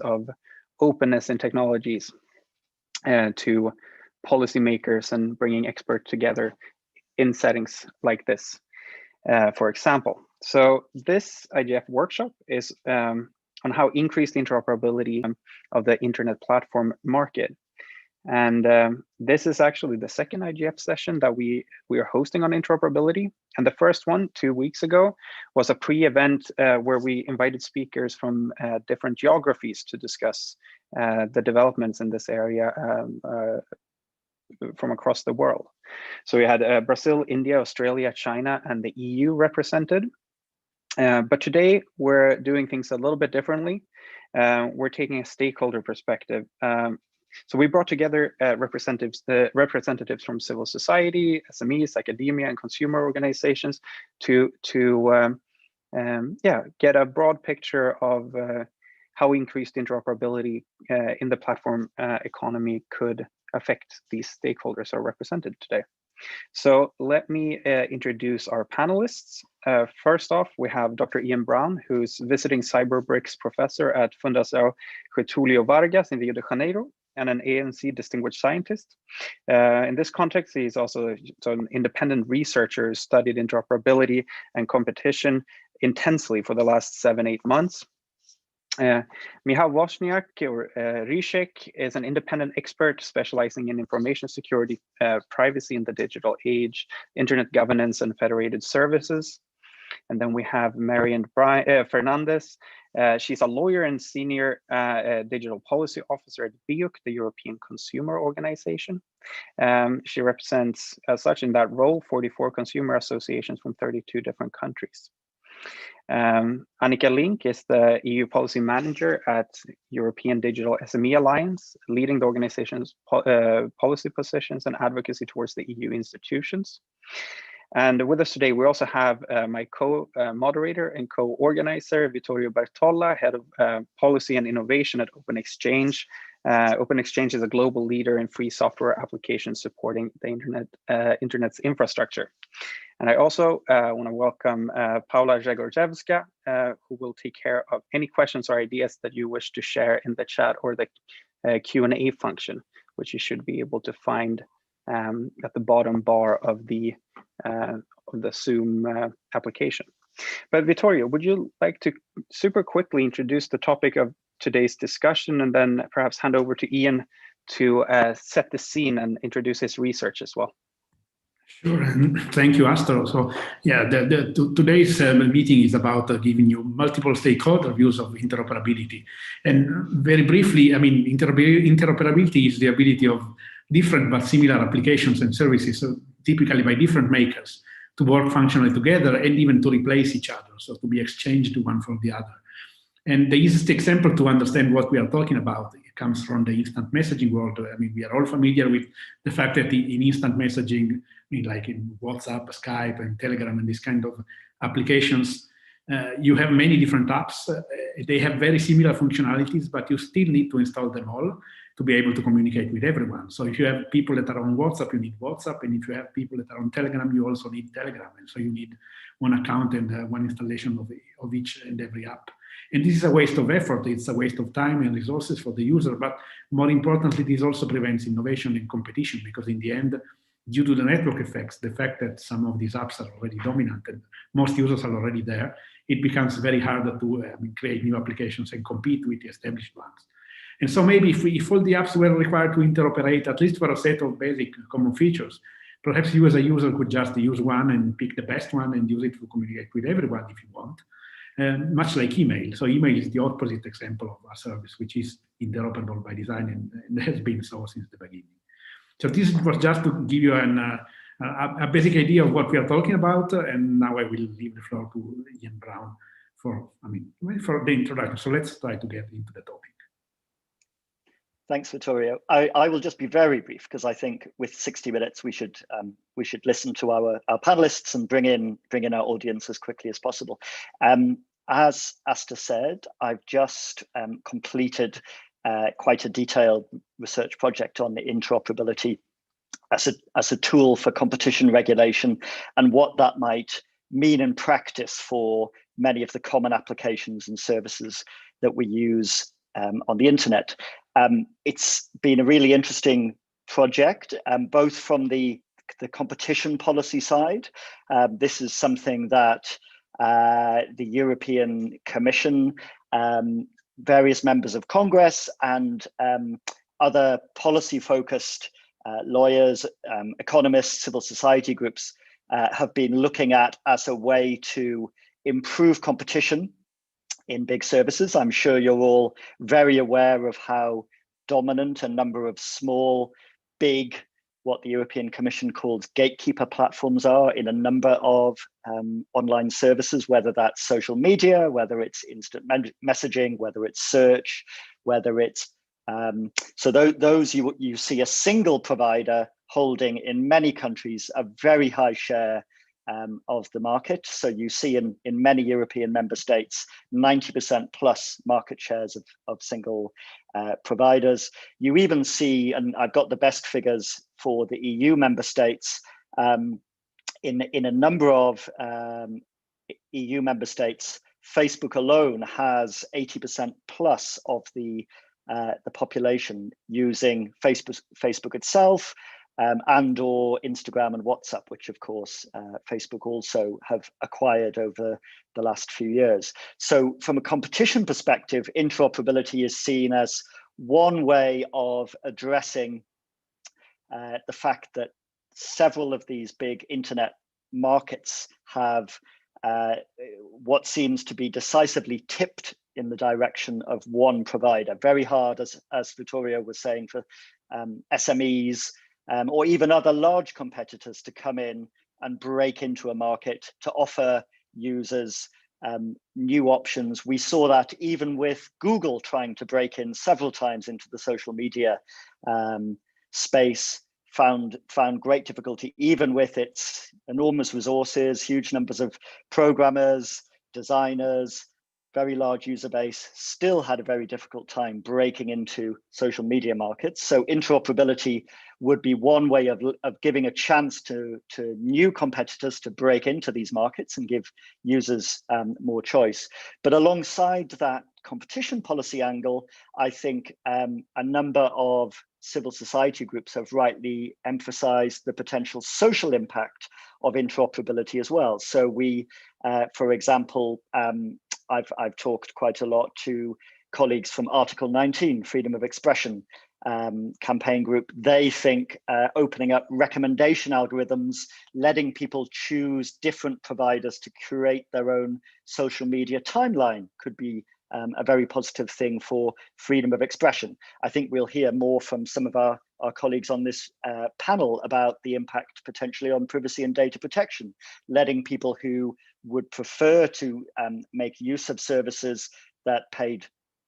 of openness in technologies to policymakers and bringing experts together in settings like this, for example. So this IGF workshop is on how increased interoperability of the internet platform market. And this is actually the second IGF session that we are hosting on interoperability. And the first one 2 weeks ago was a pre-event where we invited speakers from different geographies to discuss the developments in this area from across the world. So we had Brazil, India, Australia, China, and the EU represented. But today we're doing things a little bit differently. We're taking a stakeholder perspective. So we brought together representatives from civil society, SMEs, academia, and consumer organizations to get a broad picture of how increased interoperability in the platform economy could affect these stakeholders are represented today. So let me introduce our panelists. First off, we have Dr. Ian Brown, who's visiting Cyberbricks professor at Fundação Getúlio Vargas in Rio de Janeiro, and an ANC distinguished scientist. In this context, he's also an independent researcher who studied interoperability and competition intensely for the last 7-8 months. Michał Wozniak, or Rysiek, is an independent expert specializing in information security, privacy in the digital age, internet governance, and federated services. And then we have Marian Fernandez. She's a lawyer and senior digital policy officer at BEUC, the European Consumer Organization. She represents, as such, in that role, 44 consumer associations from 32 different countries. Annika Link is the EU policy manager at European Digital SME Alliance, leading the organization's policy positions and advocacy towards the EU institutions. And with us today, we also have my co-moderator and co-organizer, Vittorio Bertolla, head of policy and innovation at Open Exchange. Open Exchange is a global leader in free software applications supporting the internet's infrastructure. And I also want to welcome Paula Zagorczewska, who will take care of any questions or ideas that you wish to share in the chat or the Q&A function, which you should be able to find at the bottom bar of the Zoom application. But Vittorio, would you like to super quickly introduce the topic of today's discussion and then perhaps hand over to Ian to set the scene and introduce his research as well? Sure, and thank you, Astor. So yeah, today's meeting is about giving you multiple stakeholder views of interoperability. And very briefly, I mean, interoperability is the ability of different but similar applications and services, so typically by different makers, to work functionally together and even to replace each other, so to be exchanged one for the other. And the easiest example to understand what we are talking about comes from the instant messaging world. I mean, we are all familiar with the fact that in instant messaging, I mean, like in WhatsApp, Skype, and Telegram, and these kind of applications, you have many different apps. They have very similar functionalities, but you still need to install them all to be able to communicate with everyone. So if you have people that are on WhatsApp, you need WhatsApp. And if you have people that are on Telegram, you also need Telegram. And so you need one account and one installation of each and every app. And this is a waste of effort. It's a waste of time and resources for the user. But more importantly, this also prevents innovation and competition, because in the end, due to the network effects, the fact that some of these apps are already dominant and most users are already there, it becomes very hard to create new applications and compete with the established ones. And so maybe if all the apps were required to interoperate, at least for a set of basic common features, perhaps you as a user could just use one and pick the best one and use it to communicate with everyone if you want, much like email. So email is the opposite example of a service which is interoperable by design and has been so since the beginning. So this was just to give you a basic idea of what we are talking about, and now I will leave the floor to Ian Brown for the introduction. So let's try to get into the topic. Thanks, Vittorio. I will just be very brief, because I think with 60 minutes we should listen to our panelists and bring in our audience as quickly as possible. As Asta said, I've just completed quite a detailed research project on the interoperability as a tool for competition regulation and what that might mean in practice for many of the common applications and services that we use on the internet. It's been a really interesting project, both from the competition policy side. This is something that the European Commission, various members of Congress, and other policy-focused lawyers, economists, civil society groups have been looking at as a way to improve competition in big services. I'm sure you're all very aware of how dominant a number of small, big, what the European Commission calls gatekeeper platforms are in a number of online services, whether that's social media, whether it's instant messaging, whether it's search, whether it's so those you see a single provider holding in many countries a very high share of the market. So you see in many European member states, 90% plus market shares of single providers. You even see, and I've got the best figures for the EU member states, in a number of EU member states, Facebook alone has 80% plus of the population using Facebook itself, and or Instagram and WhatsApp, which of course Facebook also have acquired over the last few years. So from a competition perspective, interoperability is seen as one way of addressing the fact that several of these big internet markets have what seems to be decisively tipped in the direction of one provider. Very hard, as Vittorio was saying, for SMEs or even other large competitors to come in and break into a market to offer users new options. We saw that even with Google trying to break in several times into the social media space, found great difficulty, even with its enormous resources, huge numbers of programmers, designers, very large user base, still had a very difficult time breaking into social media markets. So interoperability would be one way of giving a chance to new competitors to break into these markets and give users more choice. But alongside that competition policy angle, I think a number of civil society groups have rightly emphasized the potential social impact of interoperability as well. So we, for example, I've talked quite a lot to colleagues from Article 19, Freedom of Expression campaign group. They think opening up recommendation algorithms, letting people choose different providers to curate their own social media timeline could be a very positive thing for freedom of expression. I think we'll hear more from some of our colleagues on this panel about the impact potentially on privacy and data protection, letting people who would prefer to make use of services that paid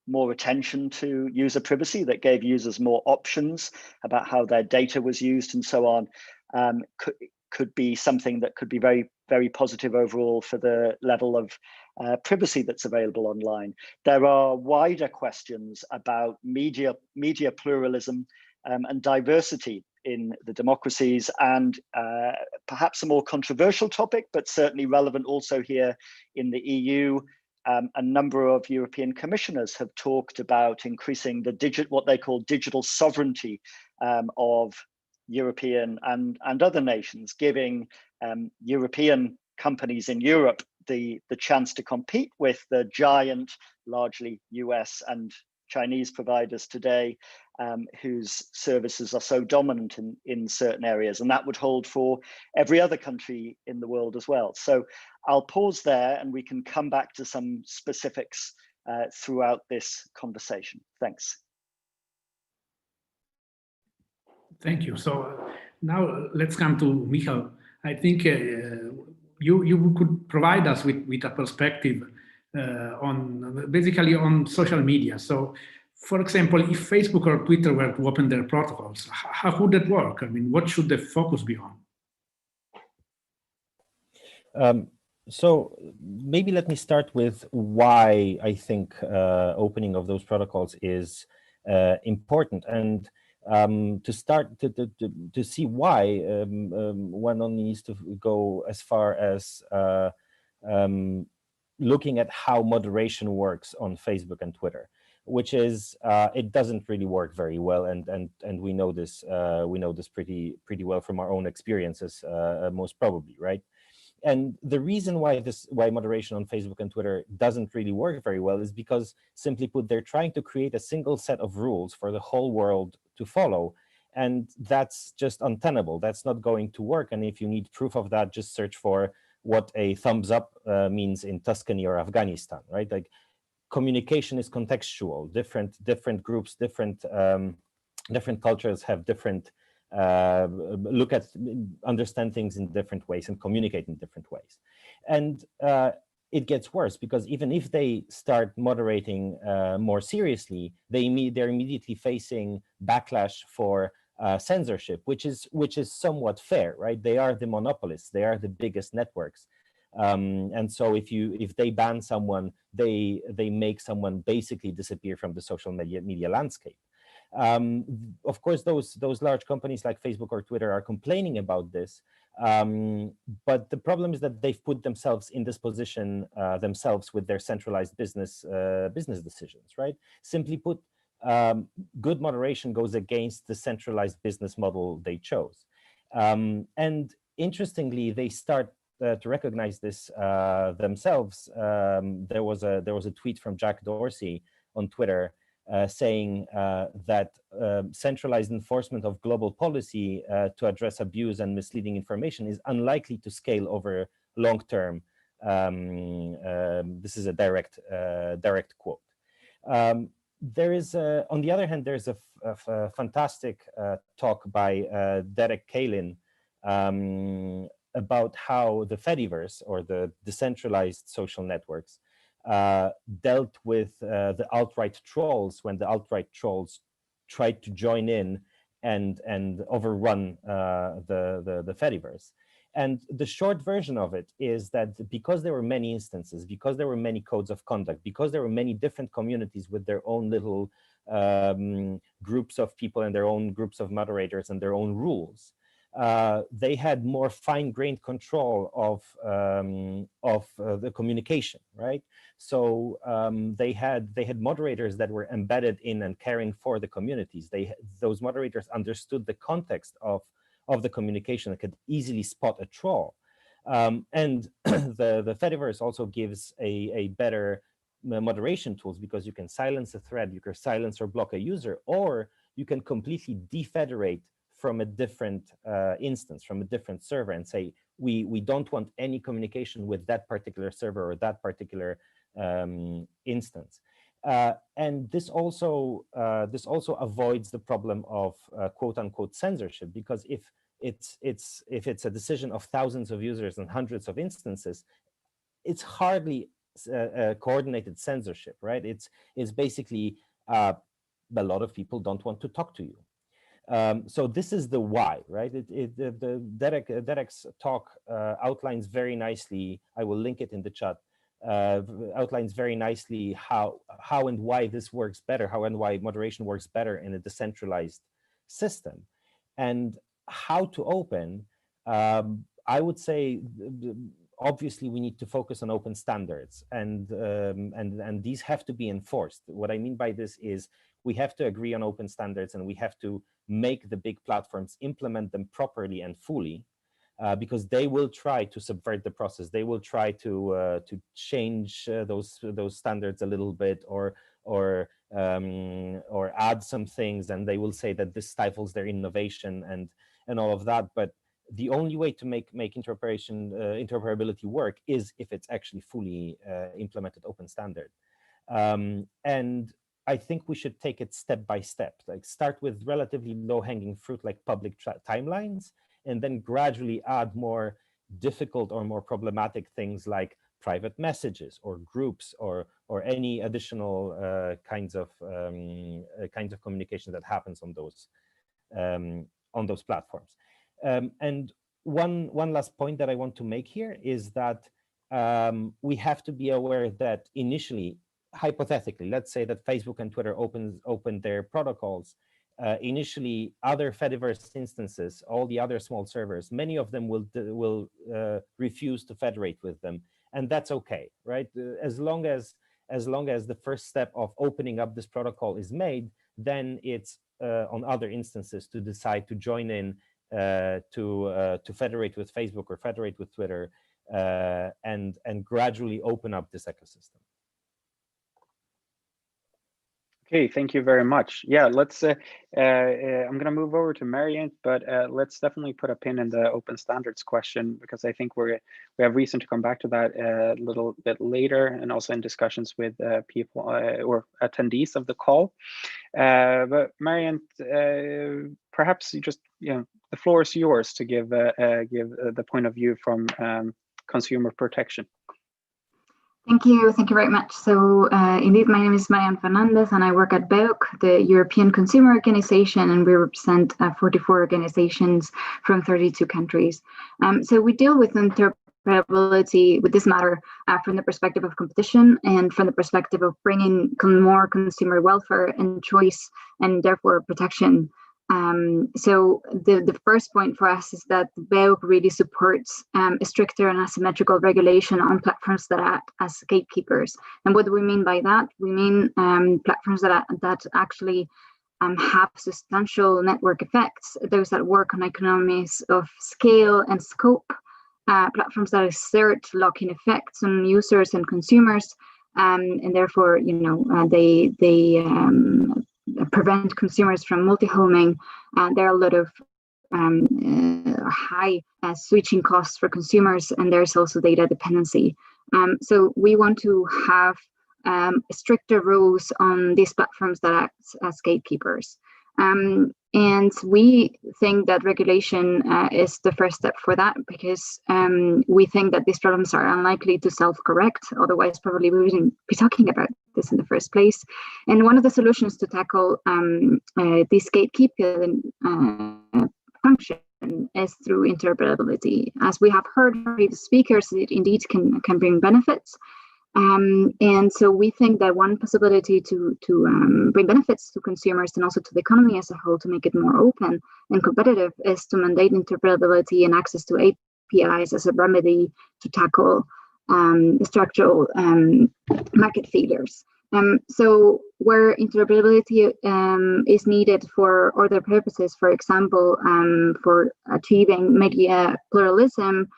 more attention to user privacy, that gave users more options about how their data was used and so on, could be something that could be very, very positive overall for the level of privacy that's available online. There are wider questions about media pluralism and diversity in the democracies, and perhaps a more controversial topic, but certainly relevant also here in the EU. A number of European commissioners have talked about increasing the what they call digital sovereignty of European and other nations, giving European companies in Europe the chance to compete with the giant, largely US and Chinese providers today, whose services are so dominant in certain areas. And that would hold for every other country in the world as well. So I'll pause there and we can come back to some specifics throughout this conversation. Thanks. Thank you. So now let's come to Michal. I think you could provide us with a perspective on basically on social media. So, for example, if Facebook or Twitter were to open their protocols, how would that work? I mean, what should the focus be on? So maybe let me start with why I think opening of those protocols is important. And to start to see why, one only needs to go as far as looking at how moderation works on Facebook and Twitter. which is it doesn't really work very well, and we know this pretty well from our own experiences, most probably, right? And the reason why moderation on Facebook and Twitter doesn't really work very well is because, simply put, they're trying to create a single set of rules for the whole world to follow, and that's just untenable. That's not going to work. And if you need proof of that, just search for what a thumbs up means in Tuscany or Afghanistan, right? Like, communication is contextual. Different groups, different cultures have different understand things in different ways and communicate in different ways. And it gets worse, because even if they start moderating more seriously, they're immediately facing backlash for censorship, which is somewhat fair, right? They are the monopolists. They are the biggest networks. And so if they ban someone, they make someone basically disappear from the social media landscape. Of course, those large companies like Facebook or Twitter are complaining about this, but the problem is that they've put themselves in this position themselves with their centralized business decisions, right? Simply put, good moderation goes against the centralized business model they chose. And interestingly, they start to recognize this themselves. There was a tweet from Jack Dorsey on Twitter saying that centralized enforcement of global policy to address abuse and misleading information is unlikely to scale over long term. This is a direct quote. There is, on the other hand, there's a fantastic talk by Derek Kalin about how the Fediverse, or the decentralized social networks, dealt with the alt-right trolls when the alt-right trolls tried to join in and overrun the Fediverse. And the short version of it is that because there were many instances, because there were many codes of conduct, because there were many different communities with their own little groups of people and their own groups of moderators and their own rules, they had more fine-grained control of the communication, right? So they had moderators that were embedded in and caring for the communities. Those moderators understood the context of the communication and could easily spot a troll. And the Fediverse also gives a better moderation tools, because you can silence a thread, you can silence or block a user, or you can completely defederate from a different instance, from a different server, and say, we don't want any communication with that particular server or that particular instance. And this also avoids the problem of quote unquote censorship, because if it's a decision of thousands of users and hundreds of instances, it's hardly coordinated censorship, right? It's basically a lot of people don't want to talk to you. So this is the why, right? Derek's talk outlines very nicely, I will link it in the chat, outlines very nicely how and why this works better, how and why moderation works better in a decentralized system. And how to open, I would say, obviously we need to focus on open standards, and these have to be enforced. What I mean by this is we have to agree on open standards, and we have to make the big platforms implement them properly and fully, because they will try to subvert the process. They will try to change those standards a little bit, or add some things, and they will say that this stifles their innovation and all of that. But the only way to make interoperability work is if it's actually fully implemented open standard. And I think we should take it step by step, like start with relatively low-hanging fruit like public timelines, and then gradually add more difficult or more problematic things like private messages or groups or any additional kinds of communication that happens on those platforms. And one last point that I want to make here is that we have to be aware that initially, hypothetically, let's say that Facebook and Twitter open their protocols. Initially, other Fediverse instances, all the other small servers, many of them will refuse to federate with them, and that's okay, right? As long as as long as the first step of opening up this protocol is made, then it's on other instances to decide to join in, to federate with Facebook or federate with Twitter, and gradually open up this ecosystem. Okay, thank you very much. Yeah, let's. I'm going to move over to Marianne, but let's definitely put a pin in the open standards question, because I think we have reason to come back to that a little bit later, and also in discussions with people or attendees of the call. But Marianne, perhaps you just, the floor is yours to give the point of view from consumer protection. Thank you very much. So indeed, my name is Marianne Fernandez, and I work at BEUC, the European Consumer Organization, and we represent 44 organizations from 32 countries. So we deal with interoperability with this matter from the perspective of competition and from the perspective of bringing more consumer welfare and choice, and therefore protection. So the first point for us is that BEUC really supports a stricter and asymmetrical regulation on platforms that act as gatekeepers. And what do we mean by that? We mean platforms that actually have substantial network effects, those that work on economies of scale and scope, platforms that exert lock-in effects on users and consumers, and therefore, they prevent consumers from multi-homing. There are a lot of high switching costs for consumers, and there's also data dependency. So we want to have stricter rules on these platforms that act as gatekeepers. And we think that regulation is the first step for that, because we think that these problems are unlikely to self-correct. Otherwise, probably we wouldn't be talking about this in the first place. And one of the solutions to tackle this gatekeeping function is through interoperability. As we have heard from previous speakers, it indeed can bring benefits. And so we think that one possibility to bring benefits to consumers and also to the economy as a whole, to make it more open and competitive, is to mandate interoperability and access to APIs as a remedy to tackle structural market failures. So where interoperability is needed for other purposes, for example, for achieving media pluralism,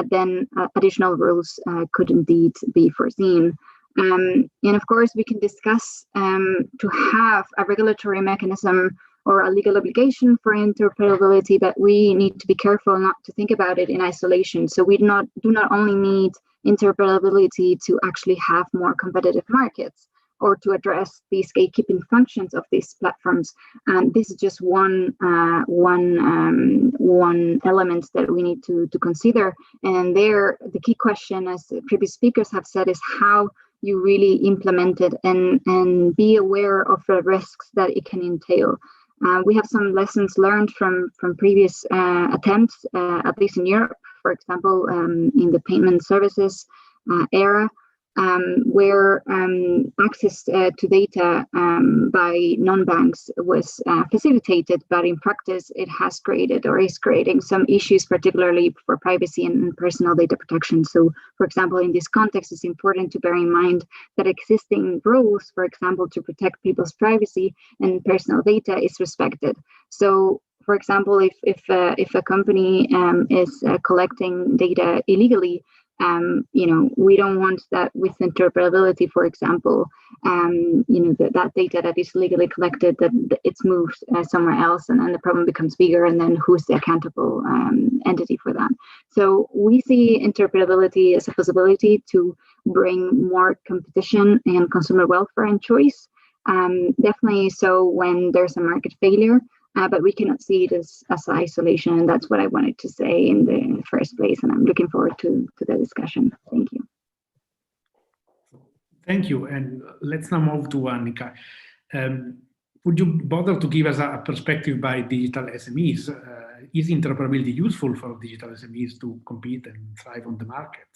then additional rules could indeed be foreseen. And of course, we can discuss to have a regulatory mechanism or a legal obligation for interoperability, but we need to be careful not to think about it in isolation. So we do not only need interoperability to actually have more competitive markets or to address these gatekeeping functions of these platforms. And this is just one element that we need to consider. And there, the key question, as previous speakers have said, is how you really implement it and be aware of the risks that it can entail. We have some lessons learned from previous attempts, at least in Europe, for example, in the payment services era, where access to data by non-banks was facilitated, but in practice it has created or is creating some issues, particularly for privacy and personal data protection. So, for example, in this context, it's important to bear in mind that existing rules, for example, to protect people's privacy and personal data is respected. So, for example, if a company is collecting data illegally, we don't want that with interoperability, for example, that data that is legally collected, that it's moved somewhere else, and then the problem becomes bigger, and then who's the accountable entity for that? So we see interoperability as a possibility to bring more competition and consumer welfare and choice. Definitely so when there's a market failure. But we cannot see it as isolation, and that's what I wanted to say in the first place, and I'm looking forward to the discussion. Thank you. Thank you, and let's now move to Annika. Would you bother to give us a perspective by digital SMEs? Is interoperability useful for digital SMEs to compete and thrive on the market?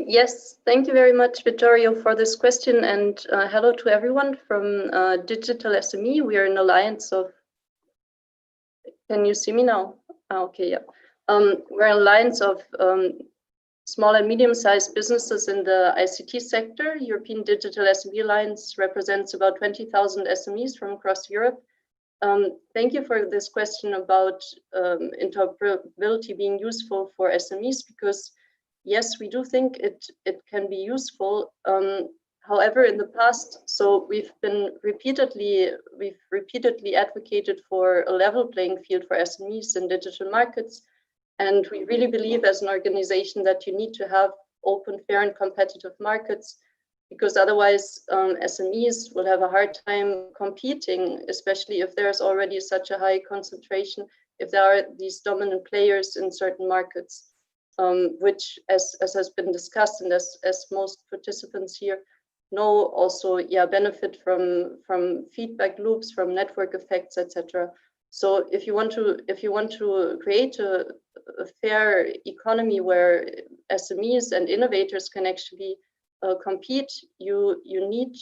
Yes, thank you very much, Vittorio, for this question, and hello to everyone from Digital SME. We are an alliance of, can you see me now? Okay, yeah. We're an alliance of small and medium-sized businesses in the ICT sector. European Digital SME Alliance represents about 20,000 SMEs from across Europe. Thank you for this question about interoperability being useful for SMEs, because yes, we do think it can be useful. However, in the past, so we've repeatedly advocated for a level playing field for SMEs in digital markets. And we really believe as an organization that you need to have open, fair and competitive markets, because otherwise SMEs will have a hard time competing, especially if there's already such a high concentration, if there are these dominant players in certain markets, which as has been discussed and as most participants here know, also benefit from feedback loops, from network effects, etc. So if you want to create a fair economy where SMEs and innovators can actually compete, you need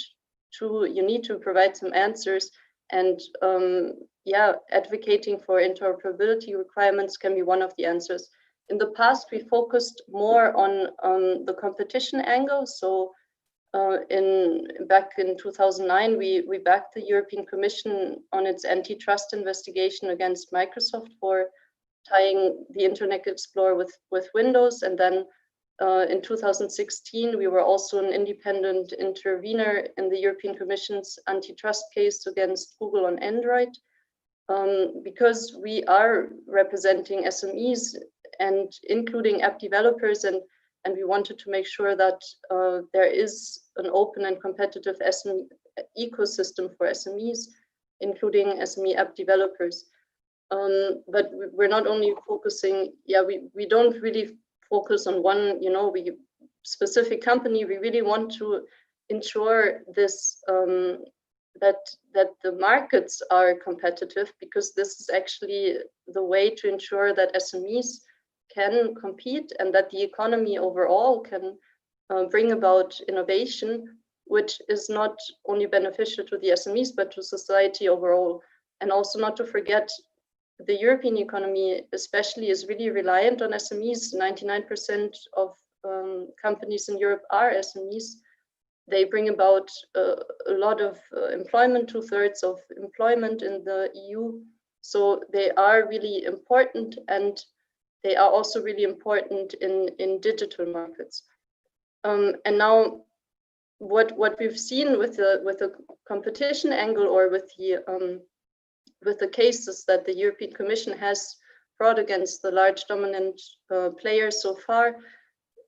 to provide some answers, and advocating for interoperability requirements can be one of the answers. In the past, we focused more on the competition angle. So back in 2009, we backed the European Commission on its antitrust investigation against Microsoft for tying the Internet Explorer with Windows. And then in 2016, we were also an independent intervener in the European Commission's antitrust case against Google on Android, because we are representing SMEs and including app developers, and we wanted to make sure that there is an open and competitive SME ecosystem for SMEs, including SME app developers. But we're not only focusing, we don't really focus on one, specific company. We really want to ensure this, that the markets are competitive, because this is actually the way to ensure that SMEs can compete and that the economy overall can bring about innovation, which is not only beneficial to the SMEs, but to society overall. And also not to forget, the European economy especially is really reliant on SMEs. 99% of companies in Europe are SMEs. They bring about a lot of employment, 2/3 of employment in the EU. So they are really important, and they are also really important in digital markets. And now, what we've seen with the competition angle, or with the cases that the European Commission has brought against the large dominant players so far,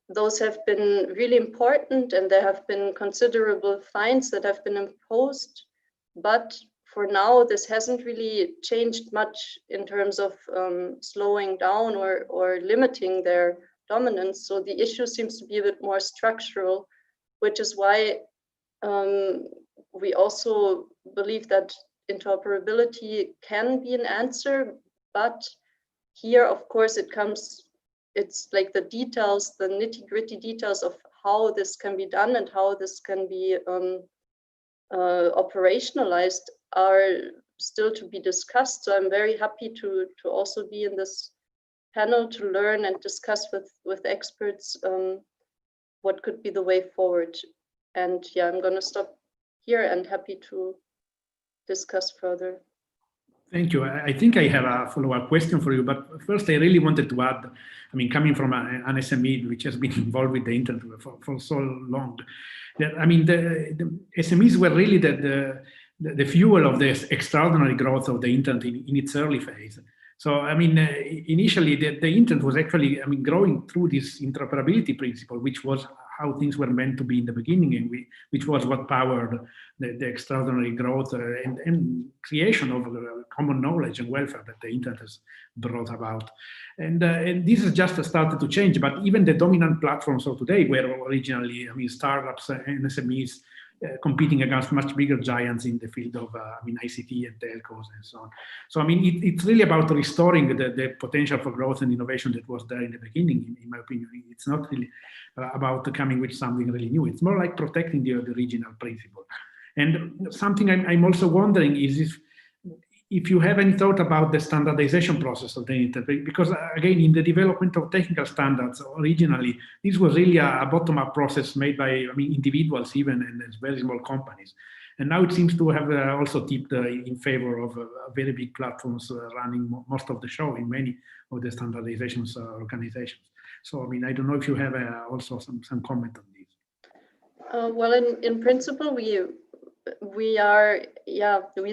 those have been really important, and there have been considerable fines that have been imposed. But for now, this hasn't really changed much in terms of slowing down or limiting their dominance. So the issue seems to be a bit more structural, which is why we also believe that interoperability can be an answer. But here, of course, it's like the details, the nitty-gritty details of how this can be done and how this can be operationalized are still to be discussed. So I'm very happy to also be in this panel to learn and discuss with experts what could be the way forward. And I'm going to stop here and happy to discuss further. Thank you. I think I have a follow-up question for you, but first I really wanted to add, coming from an SME which has been involved with the internet for so long, that the SMEs were really the fuel of this extraordinary growth of the internet in its early phase. So, initially the internet was actually, growing through this interoperability principle, which was how things were meant to be in the beginning, and which was what powered the extraordinary growth and creation of common knowledge and welfare that the internet has brought about. And this has just started to change, but even the dominant platforms of today were originally, startups and SMEs competing against much bigger giants in the field of ICT and telcos and so on. So it's really about restoring the potential for growth and innovation that was there in the beginning, in my opinion. It's not really about coming with something really new. It's more like protecting the original principle. And something I'm also wondering is if you have any thought about the standardization process of the internet, because again, in the development of technical standards originally, this was really a bottom-up process made by, I mean, individuals even, and very small companies. And now it seems to have also tipped in favor of very big platforms running most of the show in many of the standardizations organizations. So, I mean, I don't know if you have also some comment on this. Well, in principle, we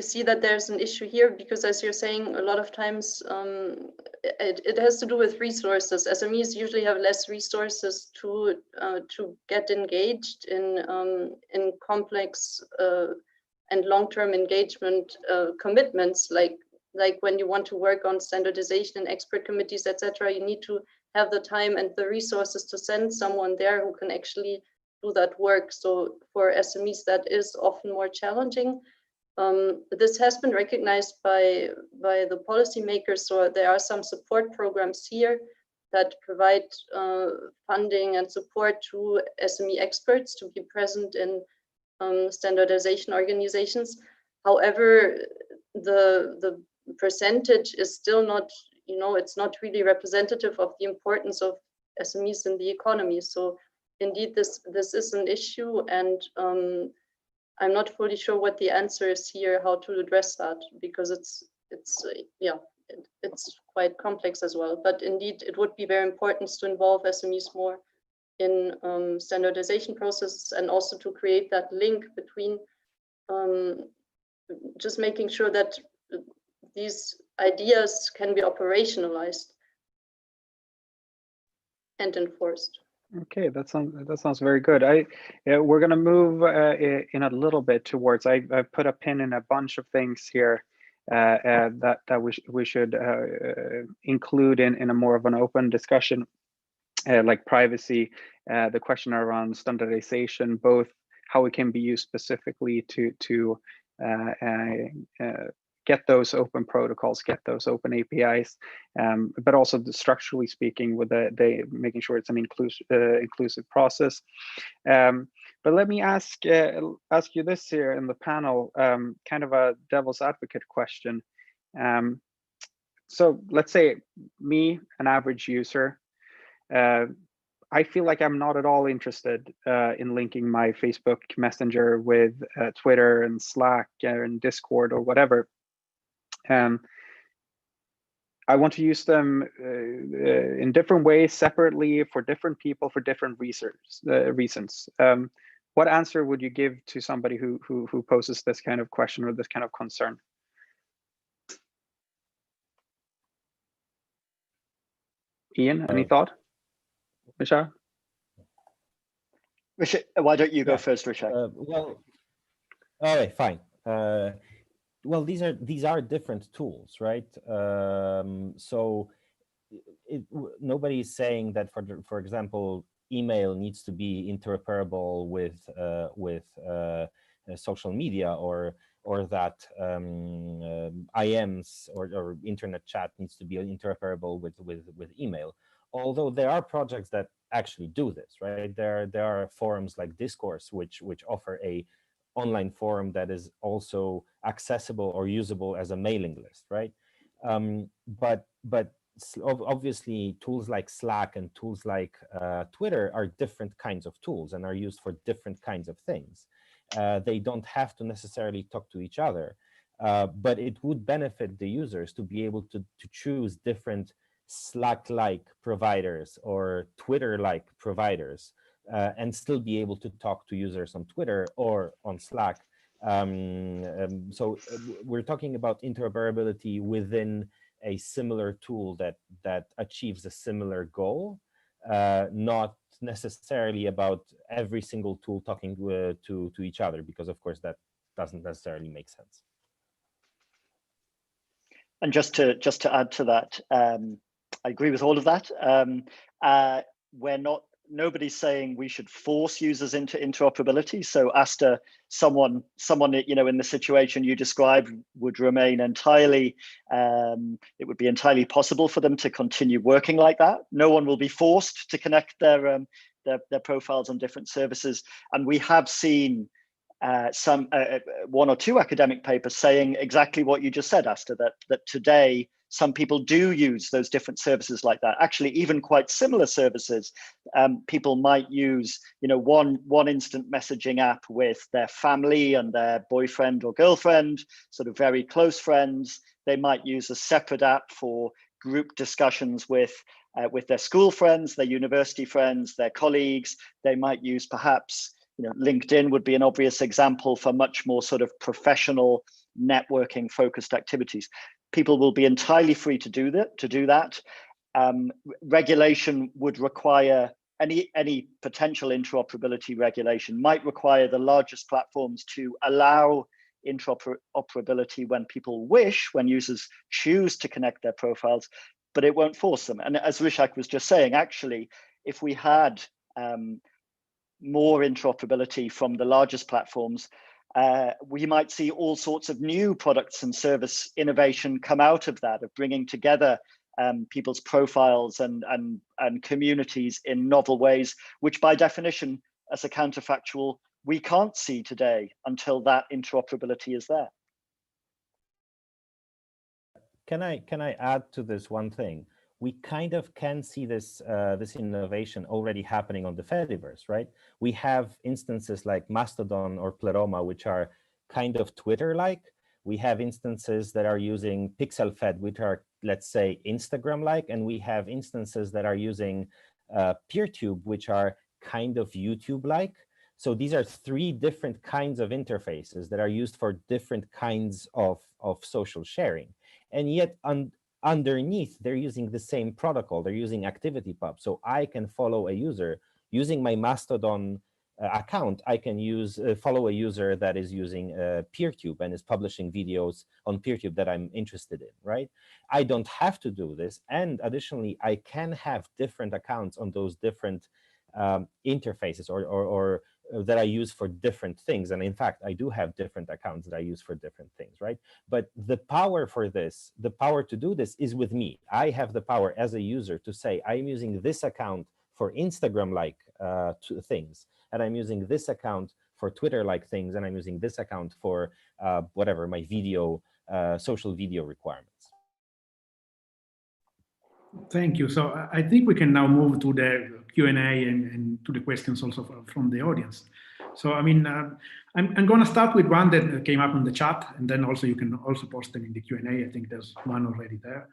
see that there's an issue here, because as you're saying, a lot of times it has to do with resources. SMEs usually have less resources to get engaged in complex and long-term engagement commitments, like when you want to work on standardization and expert committees, etc. You need to have the time and the resources to send someone there who can actually do that work. So for SMEs, that is often more challenging. This has been recognized by the policymakers. So there are some support programs here that provide funding and support to SME experts to be present in standardization organizations. However, the percentage is still not, it's not really representative of the importance of SMEs in the economy. So indeed, this is an issue, and I'm not fully sure what the answer is here, how to address that, because it's quite complex as well. But indeed, it would be very important to involve SMEs more in standardization processes, and also to create that link between just making sure that these ideas can be operationalized and enforced. Okay, that sounds very good. We're going to move in a little bit towards. I put a pin in a bunch of things here that we should include in a more of an open discussion, like privacy, the question around standardization, both how it can be used specifically to get those open protocols, get those open APIs, but also structurally speaking, with the making sure it's an inclusive process. But let me ask you this here in the panel, kind of a devil's advocate question. So let's say me, an average user, I feel like I'm not at all interested in linking my Facebook Messenger with Twitter and Slack and Discord or whatever. I want to use them in different ways, separately, for different people, for different reasons. What answer would you give to somebody who poses this kind of question or this kind of concern? Ian, any thought? Michelle? Why don't you go first, Richard? Well, all right, fine. Well, these are different tools, right? So nobody is saying that, for example, email needs to be interoperable with social media, or that IMs or internet chat needs to be interoperable with email. Although there are projects that actually do this, right? There are forums like Discourse which offer a online forum that is also accessible or usable as a mailing list, right? But obviously tools like Slack and tools like Twitter are different kinds of tools and are used for different kinds of things. They don't have to necessarily talk to each other, but it would benefit the users to be able to choose different Slack-like providers or Twitter-like providers, and still be able to talk to users on Twitter or on Slack. So we're talking about interoperability within a similar tool that achieves a similar goal, not necessarily about every single tool talking to each other, because of course that doesn't necessarily make sense. And just to add to that, I agree with all of that. Nobody's saying we should force users into interoperability. So Asta, someone in the situation you described would remain entirely, it would be entirely possible for them to continue working like that. No one will be forced to connect their profiles on different services. And we have seen one or two academic papers saying exactly what you just said, Asta, that today some people do use those different services like that. Actually, even quite similar services. People might use, one instant messaging app with their family and their boyfriend or girlfriend, sort of very close friends. They might use a separate app for group discussions with their school friends, their university friends, their colleagues. They might use perhaps, LinkedIn would be an obvious example for much more sort of professional networking focused activities. People will be entirely free to do that. Regulation would require any potential interoperability regulation might require the largest platforms to allow interoperability when people wish, when users choose to connect their profiles, but it won't force them. And as Rishak was just saying, actually, if we had more interoperability from the largest platforms, we might see all sorts of new products and service innovation come out of that, of bringing together people's profiles and communities in novel ways, which by definition, as a counterfactual, we can't see today until that interoperability is there. Can I add to this one thing? We kind of can see this this innovation already happening on the Fediverse, right? We have instances like Mastodon or Pleroma, which are kind of Twitter-like. We have instances that are using PixelFed, which are, let's say, Instagram-like, and we have instances that are using PeerTube, which are kind of YouTube-like. So these are three different kinds of interfaces that are used for different kinds of social sharing. And yet underneath, they're using the same protocol. They're using ActivityPub. So I can follow a user using my Mastodon account. I can follow a user that is using PeerTube and is publishing videos on PeerTube that I'm interested in, right? I don't have to do this. And additionally, I can have different accounts on those different interfaces or that I use for different things. And in fact, I do have different accounts that I use for different things, right? But the power for this, the power to do this is with me. I have the power as a user to say, I'm using this account for Instagram-like things, and I'm using this account for Twitter-like things, and I'm using this account for whatever, my video, social video requirements. Thank you. So I think we can now move to the Q&A and to the questions also from the audience. So, I mean, I'm going to start with one that came up on the chat, and then also you can also post them in the Q&A. I think there's one already there.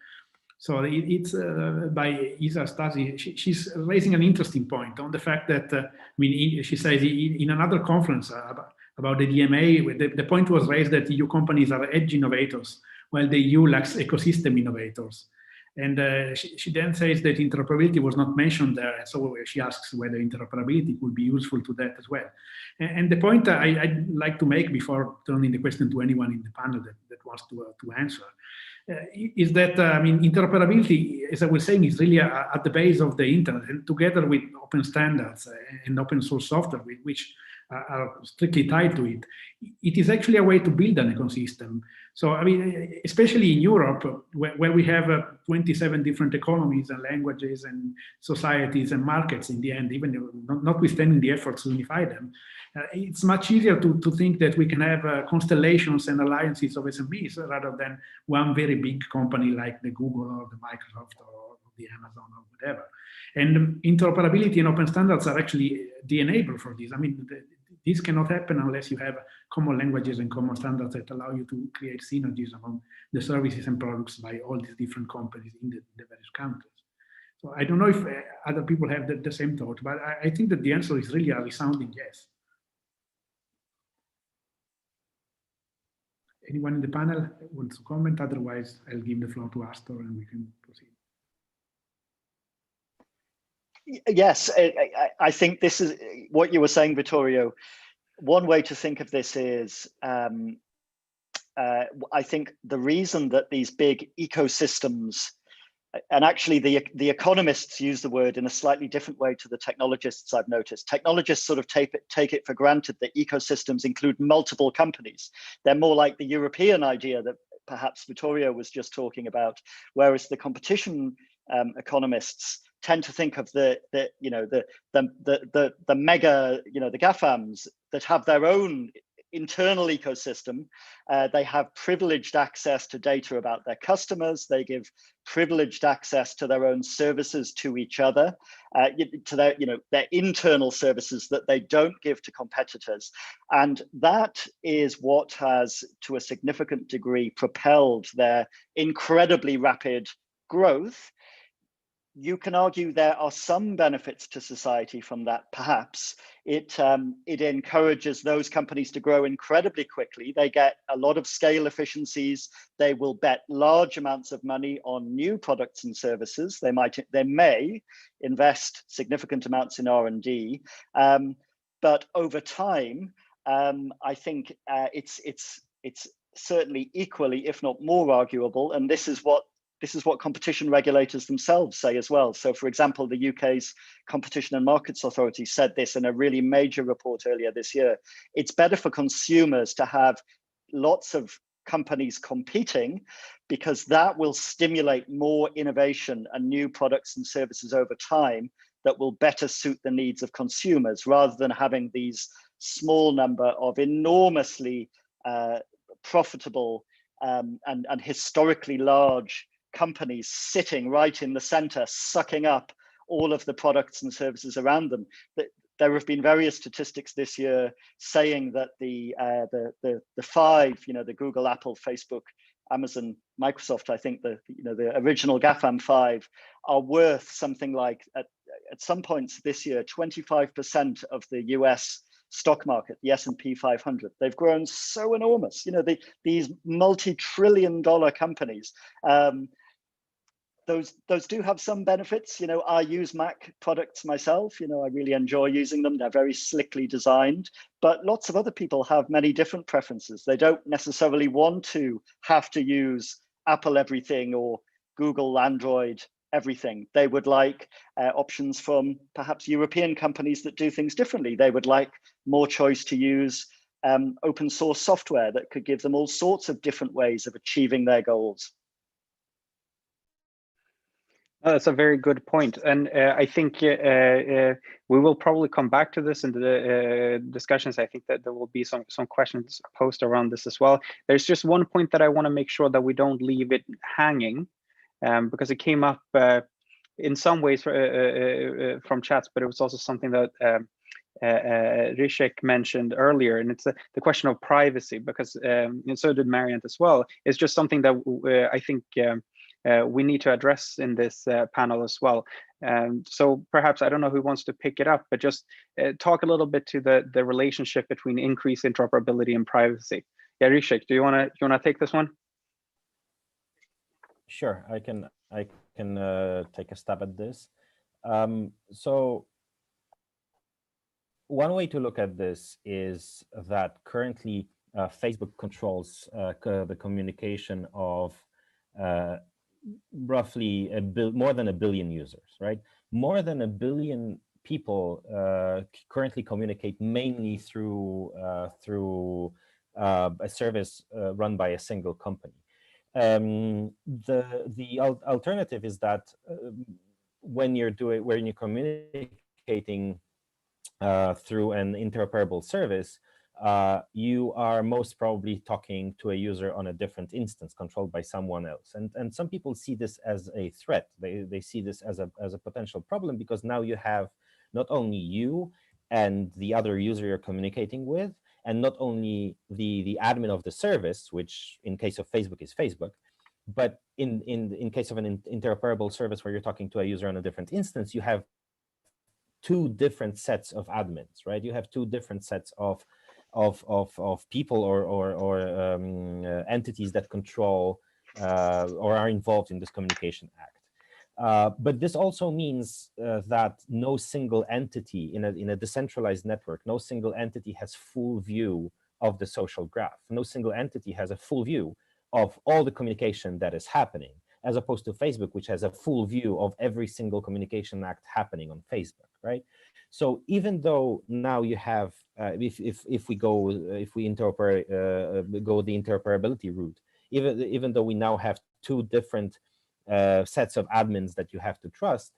So it's by Isa Stasi. She's raising an interesting point on the fact that, I mean, she says in another conference about the DMA, the point was raised that EU companies are edge innovators, while the EU lacks ecosystem innovators. And she then says that interoperability was not mentioned there. So she asks whether interoperability could be useful to that as well. And the point I'd like to make before turning the question to anyone in the panel that wants to answer is that, I mean, interoperability, as I was saying, is really at the base of the internet, and together with open standards and open source software, which are strictly tied to it, it is actually a way to build an ecosystem. So, I mean, especially in Europe, where we have 27 different economies and languages and societies and markets in the end, even notwithstanding the efforts to unify them, it's much easier to think that we can have constellations and alliances of SMBs rather than one very big company like the Google or the Microsoft or the Amazon or whatever. And interoperability and open standards are actually the enabler for this. I mean, this cannot happen unless you have common languages and common standards that allow you to create synergies among the services and products by all these different companies in the various countries. So I don't know if other people have the same thought, but I think that the answer is really a resounding yes. Anyone in the panel wants to comment? Otherwise, I'll give the floor to Astor and we can proceed. Yes, I think this is what you were saying, Vittorio. One way to think of this is, I think the reason that these big ecosystems, and actually the economists use the word in a slightly different way to the technologists, I've noticed. Technologists sort of take it for granted that ecosystems include multiple companies. They're more like the European idea that perhaps Vittorio was just talking about, whereas the competition economists tend to think of the mega, the GAFAMs that have their own internal ecosystem. They have privileged access to data about their customers. They give privileged access to their own services to each other, to their, their internal services that they don't give to competitors. And that is what has, to a significant degree, propelled their incredibly rapid growth. You can argue there are some benefits to society from that, perhaps. It encourages those companies to grow incredibly quickly. They get a lot of scale efficiencies. They will bet large amounts of money on new products and services. They may invest significant amounts in R&D, but over time, I think it's certainly equally, if not more, arguable, and this is what competition regulators themselves say as well. So, for example, the UK's Competition and Markets Authority said this in a really major report earlier this year. It's better for consumers to have lots of companies competing, because that will stimulate more innovation and new products and services over time that will better suit the needs of consumers, rather than having these small number of enormously profitable and historically large companies sitting right in the center, sucking up all of the products and services around them. There have been various statistics this year saying that the five, the Google, Apple, Facebook, Amazon, Microsoft, I think the original GAFAM 5 are worth something like, at some points this year, 25% of the US stock market, the S&P 500. They've grown so enormous. These multi-trillion-dollar companies. Those do have some benefits. I use Mac products myself. I really enjoy using them. They're very slickly designed, but lots of other people have many different preferences. They don't necessarily want to have to use Apple everything or Google Android everything. They would like options from perhaps European companies that do things differently. They would like more choice to use open source software that could give them all sorts of different ways of achieving their goals. That's a very good point, and I think we will probably come back to this in the discussions. I think that there will be some questions posed around this as well. There's just one point that I want to make sure that we don't leave it hanging, because it came up in some ways from chats, but it was also something that Rishek mentioned earlier, and it's the question of privacy, because and so did Mariant as well. It's just something that I think we need to address in this panel as well. So perhaps, I don't know who wants to pick it up, but just talk a little bit to the relationship between increased interoperability and privacy. Yeah, Rishek, do you want to take this one? Sure, I can take a stab at this. So one way to look at this is that currently Facebook controls the communication of roughly more than 1 billion users, right? More than 1 billion people currently communicate mainly through a service run by a single company. The alternative is that when you're communicating through an interoperable service, you are most probably talking to a user on a different instance controlled by someone else. And some people see this as a threat. They see this as a potential problem, because now you have not only you and the other user you're communicating with, and not only the admin of the service, which in case of Facebook is Facebook, but in case of an interoperable service where you're talking to a user on a different instance, you have two different sets of admins, right? You have two different sets of people or entities that control or are involved in this communication act. But this also means that no single entity in a decentralized network, no single entity has full view of the social graph. No single entity has a full view of all the communication that is happening, as opposed to Facebook, which has a full view of every single communication act happening on Facebook, right? So even though now you have, if we go the interoperability route, even though we now have two different sets of admins that you have to trust,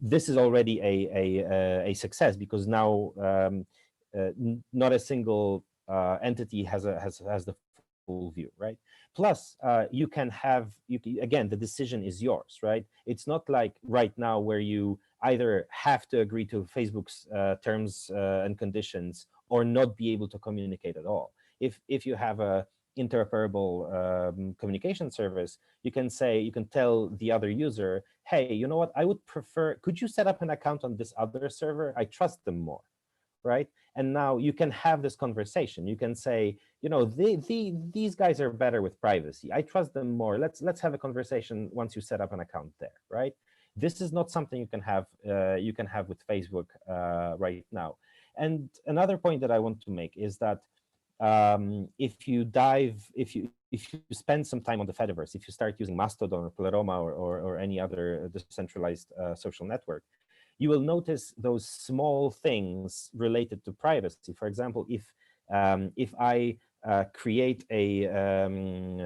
this is already a success, because now not a single entity has the full view, right? Plus, you can have, again, the decision is yours, right? It's not like right now where you either have to agree to Facebook's terms and conditions or not be able to communicate at all. If you have a interoperable communication service, you can tell the other user, hey, you know what, I would prefer, could you set up an account on this other server? I trust them more, right? And now you can have this conversation. You can say, you know, these guys are better with privacy. I trust them more. Let's have a conversation once you set up an account there, right? This is not something you can have with Facebook right now. And another point that I want to make is that if you spend some time on the Fediverse, if you start using Mastodon or Pleroma or any other decentralized social network, you will notice those small things related to privacy. For example, if I create an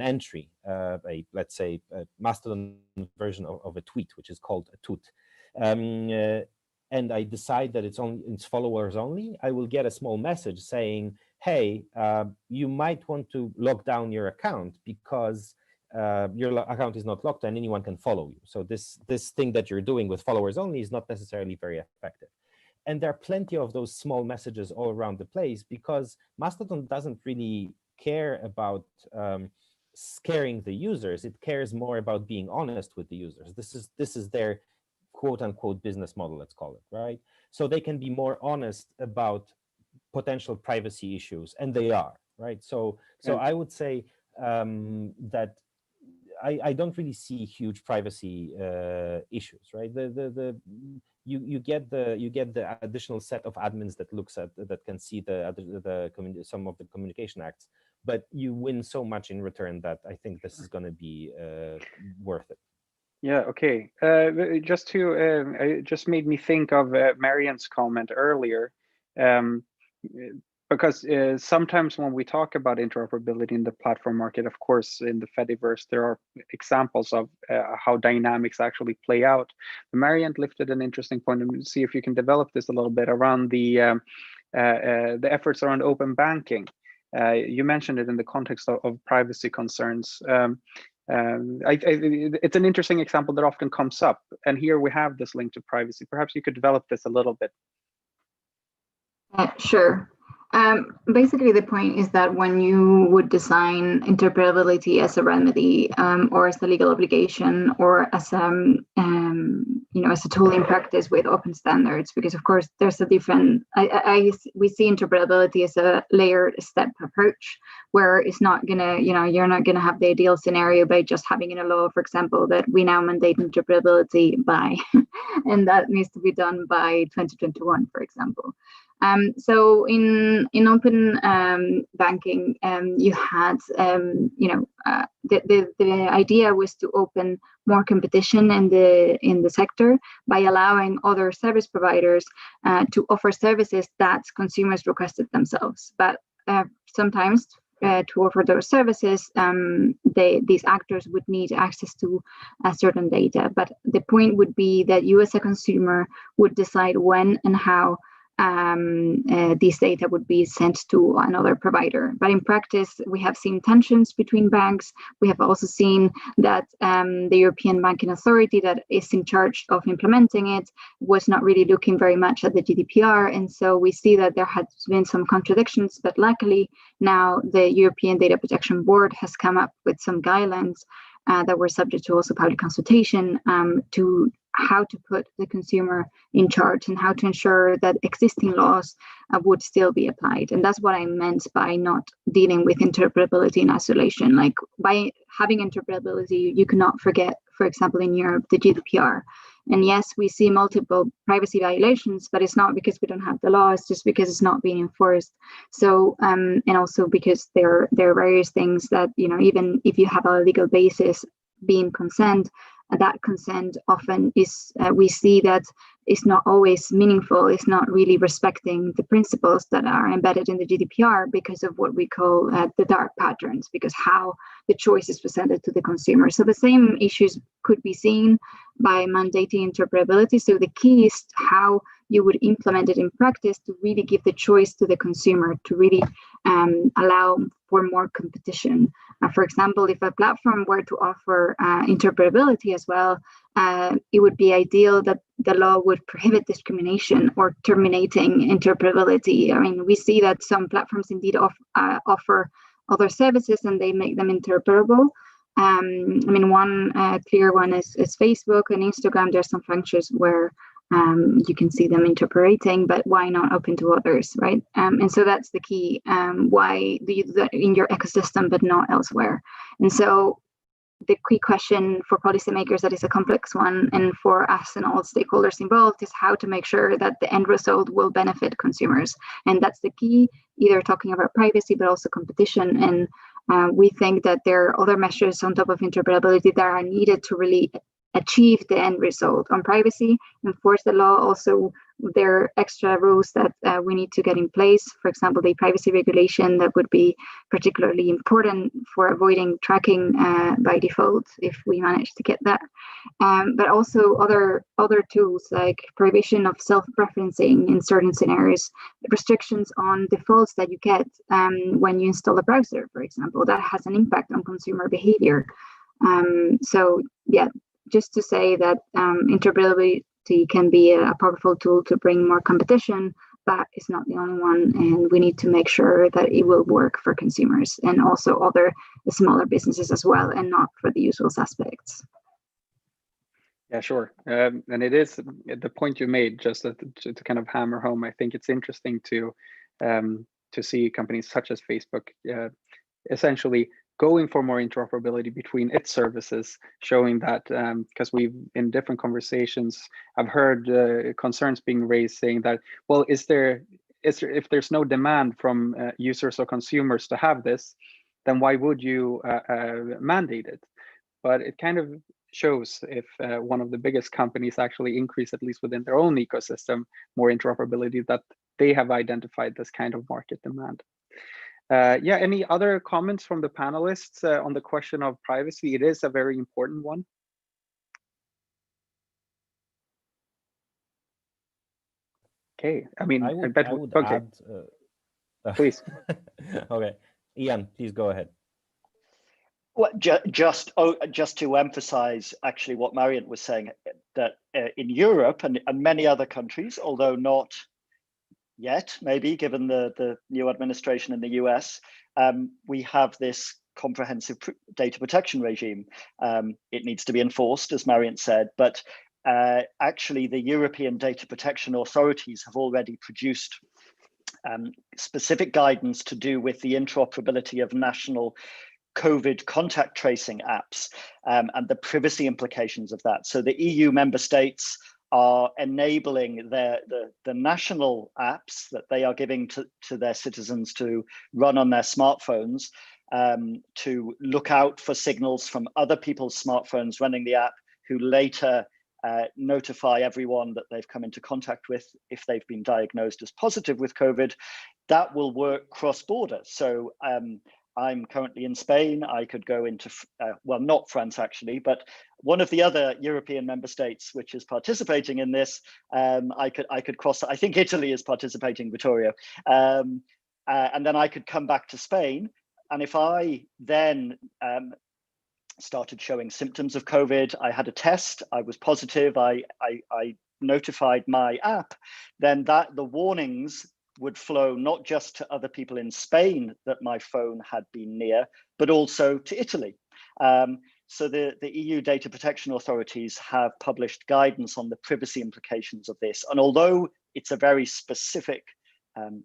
entry, let's say a Mastodon version of a tweet, which is called a toot, and I decide that it's followers only, I will get a small message saying, hey, you might want to lock down your account because your account is not locked and anyone can follow you. So this thing that you're doing with followers only is not necessarily very effective. And there are plenty of those small messages all around the place because Mastodon doesn't really care about scaring the users. It cares more about being honest with the users. This is their quote unquote business model, let's call it, right? So they can be more honest about potential privacy issues, and they are, right? So I would say that I don't really see huge privacy issues, right? You get the additional set of admins that can see some of the communication acts, but you win so much in return that I think this is going to be worth it. Yeah, okay. It just made me think of Marian's comment earlier, because sometimes when we talk about interoperability in the platform market, of course, in the Fediverse, there are examples of how dynamics actually play out. But Marian lifted an interesting point, and see if you can develop this a little bit around the efforts around open banking. You mentioned it in the context of privacy concerns. It's an interesting example that often comes up, and here we have this link to privacy. Perhaps you could develop this a little bit. Sure. Basically, the point is that when you would design interoperability as a remedy, or as a legal obligation, or as as a tool in practice with open standards, because of course there's a different. We see interoperability as a layered step approach, where it's not gonna, you're not gonna have the ideal scenario by just having in a law, for example, that we now mandate interoperability by, and that needs to be done by 2021, for example. So in open banking, you had the idea was to open more competition in the sector by allowing other service providers to offer services that consumers requested themselves. But sometimes to offer those services, these actors would need access to certain data. But the point would be that you as a consumer would decide when and how these data would be sent to another provider. But in practice, we have seen tensions between banks. We have also seen that the European Banking Authority that is in charge of implementing it was not really looking very much at the GDPR. And so we see that there has been some contradictions, but luckily now the European Data Protection Board has come up with some guidelines that were subject to also public consultation to how to put the consumer in charge and how to ensure that existing laws would still be applied. And that's what I meant by not dealing with interoperability in isolation. Like by having interoperability, you cannot forget, for example, in Europe, the GDPR. And yes, we see multiple privacy violations, but it's not because we don't have the law, it's just because it's not being enforced. So, and also because there are various things that, even if you have a legal basis being consent, that consent often is, we see that it's not always meaningful, it's not really respecting the principles that are embedded in the GDPR because of what we call the dark patterns, because how the choice is presented to the consumer. So the same issues could be seen by mandating interoperability. So the key is how you would implement it in practice to really give the choice to the consumer, to really allow for more competition. For example, if a platform were to offer interoperability as well, it would be ideal that the law would prohibit discrimination or terminating interoperability. I mean, we see that some platforms indeed offer other services and they make them interoperable. I mean, one clear one is Facebook and Instagram. There's some functions where you can see them interoperating, but why not open to others, right? And so that's the key. Why do you do that in your ecosystem but not elsewhere? And so the key question for policymakers, that is a complex one, and for us and all stakeholders involved, is how to make sure that the end result will benefit consumers. And that's the key, either talking about privacy but also competition. And we think that there are other measures on top of interoperability that are needed to really achieve the end result. On privacy, enforce the law. Also, there are extra rules that we need to get in place. For example, the privacy regulation that would be particularly important for avoiding tracking by default if we manage to get that. But also other tools like prohibition of self-preferencing in certain scenarios, restrictions on defaults that you get when you install a browser, for example, that has an impact on consumer behavior. So yeah, just to say that interoperability can be a powerful tool to bring more competition, but it's not the only one, and we need to make sure that it will work for consumers and also other smaller businesses as well, and not for the usual suspects. Yeah, sure. And it is the point you made, just to kind of hammer home. I think it's interesting to see companies such as Facebook essentially going for more interoperability between its services, showing that, because we've in different conversations, I've heard concerns being raised saying that, well, if there's no demand from users or consumers to have this, then why would you mandate it? But it kind of shows if one of the biggest companies actually increase, at least within their own ecosystem, more interoperability, that they have identified this kind of market demand. Yeah, any other comments from the panelists on the question of privacy? It is a very important one. Okay, I mean, I would okay. add, please. Okay, Ian, please go ahead. Well, just to emphasize actually what Mariant was saying, that in Europe and many other countries, although not yet, maybe given the new administration in the US, we have this comprehensive data protection regime. It needs to be enforced, as Mariant said, but actually the European data protection authorities have already produced specific guidance to do with the interoperability of national COVID contact tracing apps and the privacy implications of that. So the EU member states are enabling the national apps that they are giving to their citizens to run on their smartphones to look out for signals from other people's smartphones running the app, who later notify everyone that they've come into contact with if they've been diagnosed as positive with COVID. That will work cross-border. So I'm currently in Spain. I could go into, well, not France actually, but one of the other European member states which is participating in this. I could cross. I think Italy is participating, Vittorio, and then I could come back to Spain. And if I then started showing symptoms of COVID, I had a test, I was positive, I notified my app, then the warnings would flow not just to other people in Spain that my phone had been near, but also to Italy. So the EU data protection authorities have published guidance on the privacy implications of this. And although it's a very specific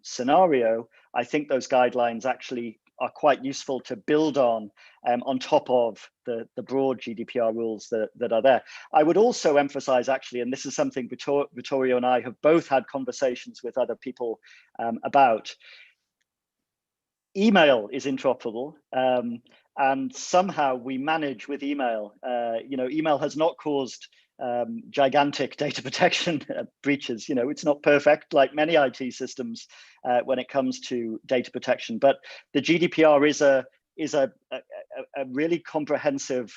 scenario, I think those guidelines actually are quite useful to build on top of the broad GDPR rules that are there. I would also emphasize actually, and this is something Vittorio and I have both had conversations with other people about, email is interoperable, and somehow we manage with email. Email has not caused gigantic data protection breaches. It's not perfect like many IT systems when it comes to data protection, but the GDPR is a really comprehensive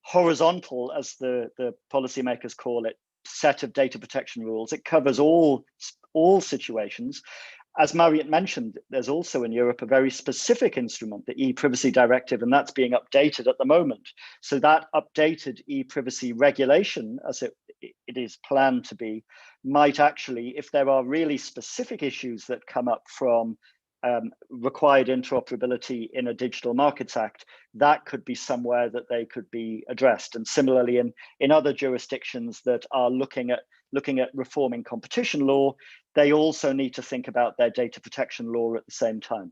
horizontal, as the policymakers call it, set of data protection rules. It covers all situations. As Mariette mentioned, there's also in Europe a very specific instrument, the e-privacy directive, and that's being updated at the moment. So that updated e-privacy regulation, as it is planned to be, might actually, if there are really specific issues that come up from required interoperability in a Digital Markets Act, that could be somewhere that they could be addressed. And similarly, in other jurisdictions that are looking at reforming competition law, they also need to think about their data protection law at the same time.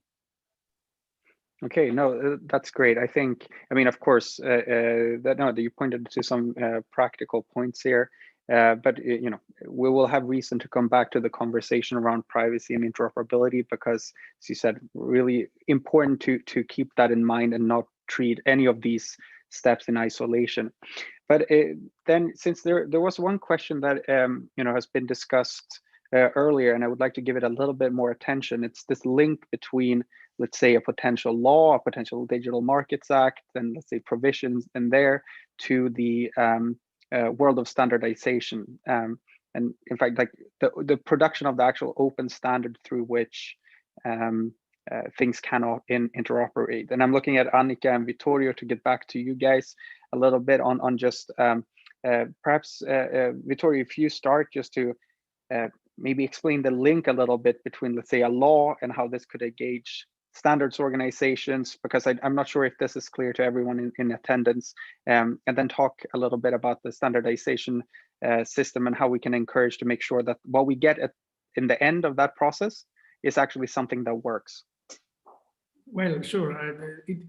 Okay, no, that's great. I think, I mean, of course, you pointed to some practical points here, but you know, we will have reason to come back to the conversation around privacy and interoperability, because, as you said, really important to keep that in mind and not treat any of these steps in isolation. But then, since there was one question that you know, has been discussed earlier, and I would like to give it a little bit more attention. It's this link between, let's say, a potential law, a potential Digital Markets Act, and let's say provisions in there, to the world of standardization. And in fact, like the production of the actual open standard through which things cannot interoperate. And I'm looking at Annika and Vittorio to get back to you guys a little bit on just perhaps Vittorio, if you start just to maybe explain the link a little bit between, let's say, a law and how this could engage standards organizations, because I'm not sure if this is clear to everyone in attendance, and then talk a little bit about the standardization system and how we can encourage to make sure that what we get in the end of that process is actually something that works. Well, sure.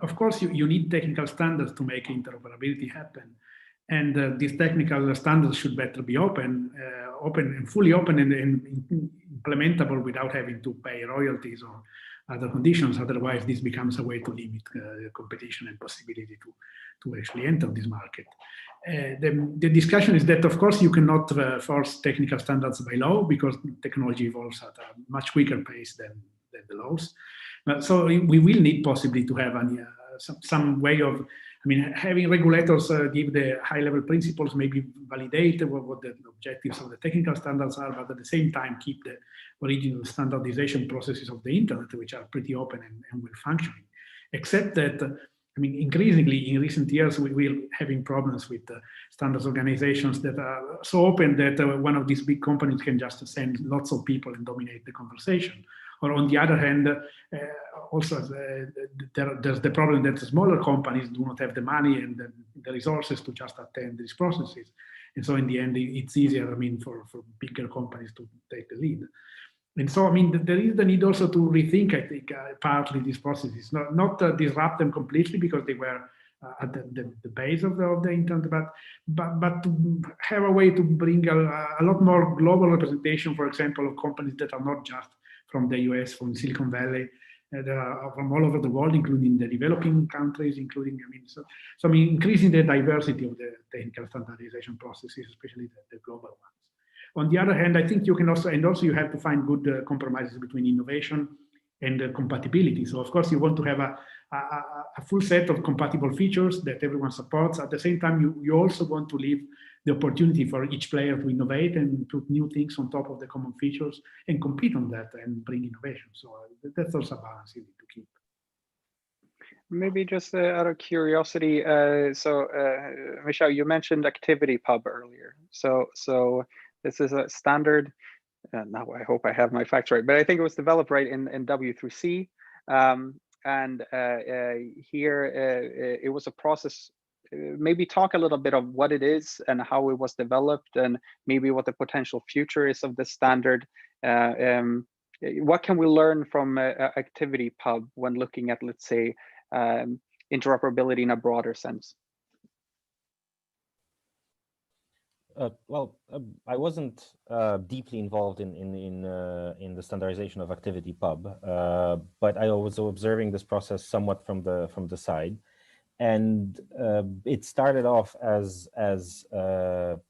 Of course, you need technical standards to make interoperability happen. And these technical standards should better be open and fully open and implementable without having to pay royalties or other conditions. Otherwise, this becomes a way to limit competition and possibility to actually enter this market. The discussion is that, of course, you cannot force technical standards by law, because technology evolves at a much quicker pace than the laws. So we will need possibly to have some way of, I mean, having regulators give the high-level principles, maybe validate what the objectives of the technical standards are, but at the same time keep the original standardization processes of the internet, which are pretty open and well functioning. Except that, I mean, increasingly in recent years, we're having problems with standards organizations that are so open that one of these big companies can just send lots of people and dominate the conversation. Or on the other hand, also there's the problem that the smaller companies do not have the money and the resources to just attend these processes. And so in the end, it's easier, I mean, for bigger companies to take the lead. And so, I mean, there is the need also to rethink, I think, partly these processes, not disrupt them completely, because they were at the base of the internet, but to have a way to bring a lot more global representation, for example, of companies that are not just from the US, from Silicon Valley, from all over the world, including the developing countries, including, I mean, so I mean, increasing the diversity of the technical standardization processes, especially the global ones. On the other hand, I think you can also you have to find good compromises between innovation and compatibility. So of course, you want to have a full set of compatible features that everyone supports. At the same time, you also want to leave the opportunity for each player to innovate and put new things on top of the common features and compete on that and bring innovation. So that's also a balance you need to keep. Maybe just out of curiosity, Michelle, you mentioned ActivityPub earlier. So this is a standard. Now I hope I have my facts right, but I think it was developed right in W3C, and here it was a process. Maybe talk a little bit of what it is and how it was developed, and maybe what the potential future is of this standard. What can we learn from ActivityPub when looking at, let's say, interoperability in a broader sense? I wasn't deeply involved in the standardization of ActivityPub, but I was observing this process somewhat from the side. And it started off as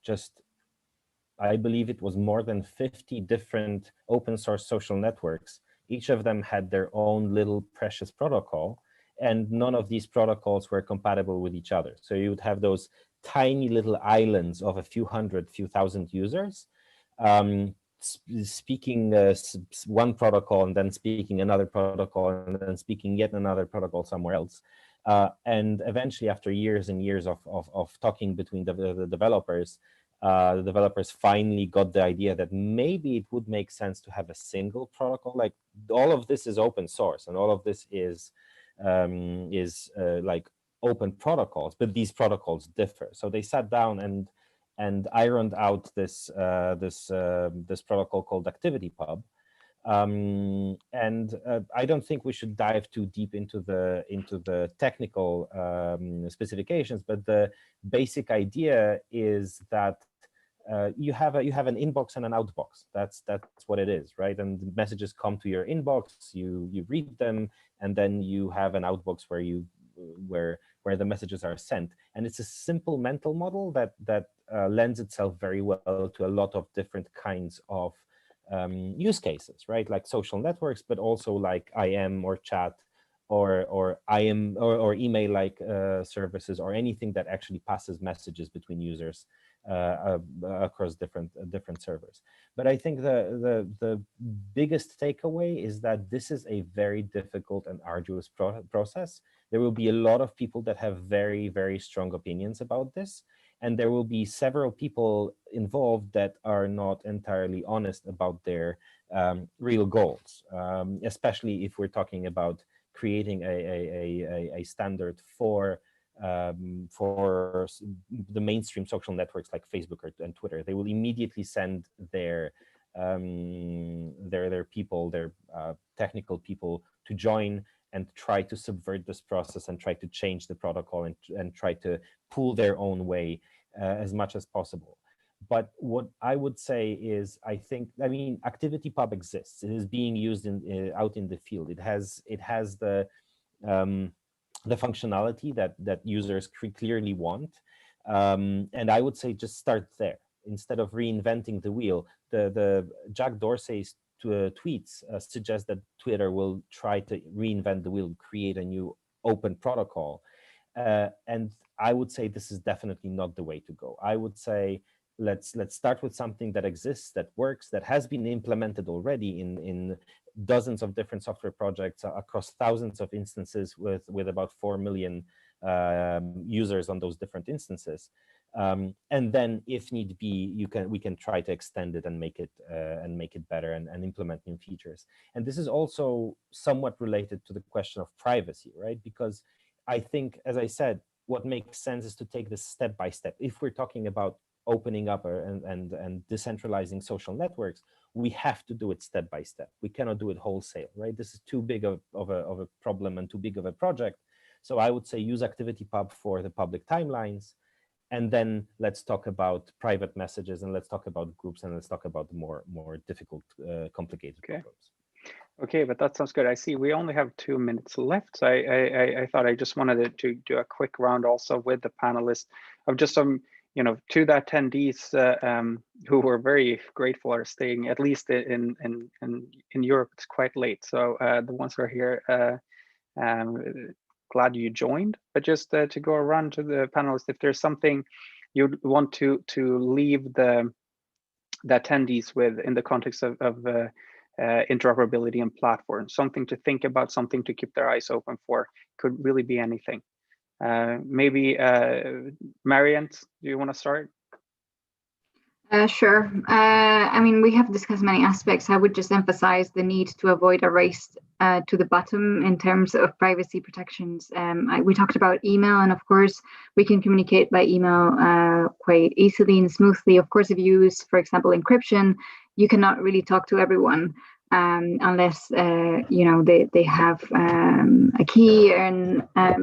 just, I believe it was more than 50 different open source social networks. Each of them had their own little precious protocol. and none of these protocols were compatible with each other. So you would have those tiny little islands of a few thousand users speaking one protocol and then speaking another protocol and then speaking yet another protocol somewhere else. And eventually, after years and years of talking between the developers, the developers finally got the idea that maybe it would make sense to have a single protocol. Like, all of this is open source and all of this is like open protocols, but these protocols differ. So they sat down and ironed out this this protocol called ActivityPub. And I don't think we should dive too deep into the technical specifications, but the basic idea is that you have an inbox and an outbox. That's what it is, right? And the messages come to your inbox, you read them, and then you have an outbox where the messages are sent. And it's a simple mental model that lends itself very well to a lot of different kinds of use cases, right? Like social networks, but also like IM or chat or IM or email like services, or anything that actually passes messages between users across different servers. But I think the biggest takeaway is that this is a very difficult and arduous process. There will be a lot of people that have very, very strong opinions about this. And there will be several people involved that are not entirely honest about their real goals, especially if we're talking about creating a standard for the mainstream social networks like Facebook and Twitter. They will immediately send their people, their technical people, to join and try to subvert this process and try to change the protocol and try to pull their own way as much as possible. But what I would say is, I mean, ActivityPub exists. It is being used out in the field. It has the functionality that users clearly want. And I would say just start there instead of reinventing the wheel. The Jack Dorsey's tweets suggest that Twitter will try to reinvent the wheel, create a new open protocol. And I would say this is definitely not the way to go. I would say let's start with something that exists, that works, that has been implemented already in dozens of different software projects across thousands of instances with about 4 million users on those different instances. And then, if need be, we can try to extend it and make it better and implement new features. And this is also somewhat related to the question of privacy, right? Because I think, as I said, what makes sense is to take this step by step. If we're talking about opening up and decentralizing social networks, we have to do it step by step. We cannot do it wholesale, right? This is too big of a problem and too big of a project. So I would say use ActivityPub for the public timelines, and then let's talk about private messages, and let's talk about groups, and let's talk about the more difficult, complicated problems. Okay, but that sounds good. I see we only have 2 minutes left. So I thought I just wanted to do a quick round also with the panelists of just some, to the attendees who were very grateful are staying, at least in Europe. It's quite late. So the ones who are here, glad you joined. But just to go around to the panelists, if there's something you'd want to leave the attendees with in the context of interoperability and platforms, something to think about, something to keep their eyes open for, could really be anything. Maybe Marianne, do you want to start? Sure. I mean, we have discussed many aspects. I would just emphasize the need to avoid a race to the bottom in terms of privacy protections. We talked about email, and of course, we can communicate by email quite easily and smoothly. Of course, if you use, for example, encryption, you cannot really talk to everyone unless they have a key, and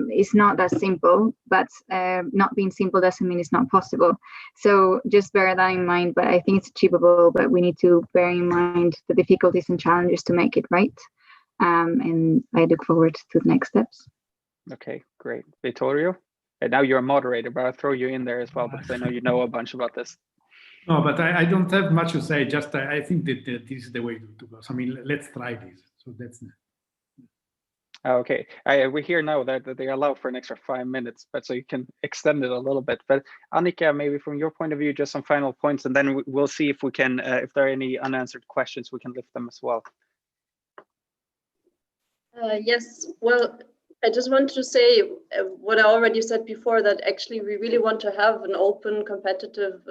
it's not that simple. But not being simple doesn't mean it's not possible. So just bear that in mind. But I think it's achievable. But we need to bear in mind the difficulties and challenges to make it right. And I look forward to the next steps. Okay, great, Vittorio. And now you're a moderator, but I'll throw you in there as well because I know you know a bunch about this. No, but I don't have much to say. Just I think that this is the way to go. So, I mean, let's try this. So that's. Okay, we hear now that they allow for an extra 5 minutes, but so you can extend it a little bit. But Annika, maybe from your point of view, just some final points, and then we'll see if we can, if there are any unanswered questions, we can lift them as well. Yes, well, I just want to say what I already said before, that actually we really want to have an open, competitive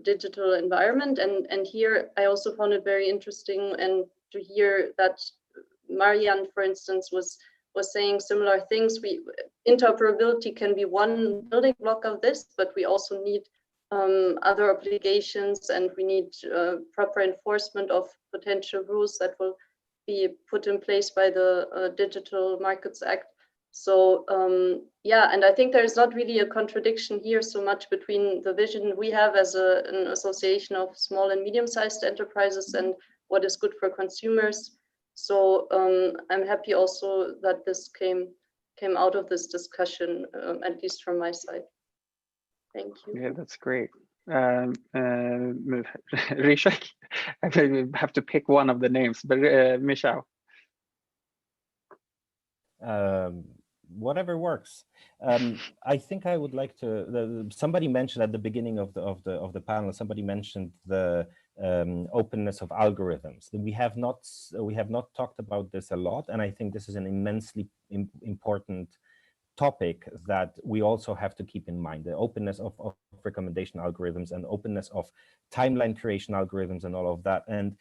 digital environment. And here I also found it very interesting and to hear that Marianne, for instance, was saying similar things. Interoperability can be one building block of this, but we also need other obligations, and we need proper enforcement of potential rules that will be put in place by the Digital Markets Act. So yeah, and I think there is not really a contradiction here so much between the vision we have as an association of small and medium-sized enterprises and what is good for consumers. So I'm happy also that this came out of this discussion, at least from my side. Thank you. Yeah, that's great. Rishak, I have to pick one of the names, but Michał. Whatever works. I think I would like to. Somebody mentioned at the beginning of the panel. Somebody mentioned the openness of algorithms. We have not talked about this a lot, and I think this is an immensely important topic that we also have to keep in mind: the openness of recommendation algorithms and openness of timeline creation algorithms and all of that. And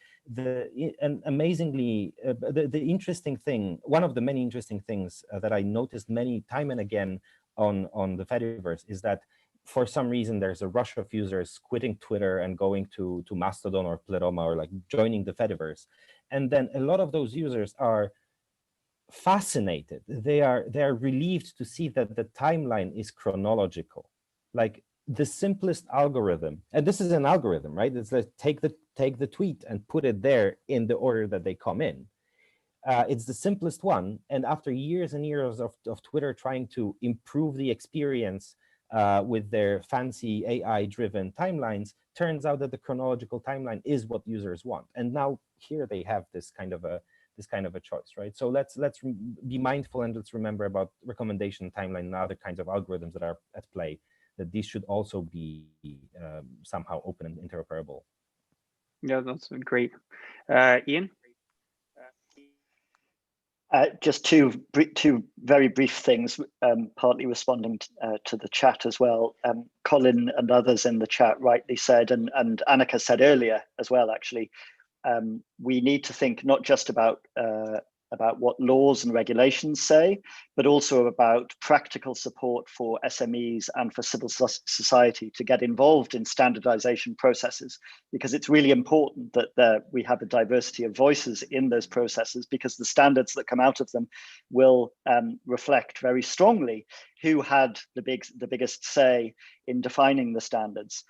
amazingly, the interesting thing, one of the many interesting things that I noticed time and again on the Fediverse is that for some reason there's a rush of users quitting Twitter and going to Mastodon or Pleroma or like joining the Fediverse, and then a lot of those users are fascinated. They are relieved to see that the timeline is chronological. Like the simplest algorithm, and this is an algorithm, right? It's like take the tweet and put it there in the order that they come in. It's the simplest one, and after years and years of Twitter trying to improve the experience with their fancy AI-driven timelines, turns out that the chronological timeline is what users want. And now here they have this kind of a choice, right? So let's be mindful, and let's remember about recommendation timeline and other kinds of algorithms that are at play, that these should also be somehow open and interoperable. Yeah, that's great. Ian? Just two very brief things, partly responding to the chat as well. Colin and others in the chat rightly said, and Annika said earlier as well, actually, we need to think not just about what laws and regulations say, but also about practical support for SMEs and for civil society to get involved in standardization processes, because it's really important that we have a diversity of voices in those processes, because the standards that come out of them will reflect very strongly who had the biggest say in defining the standards.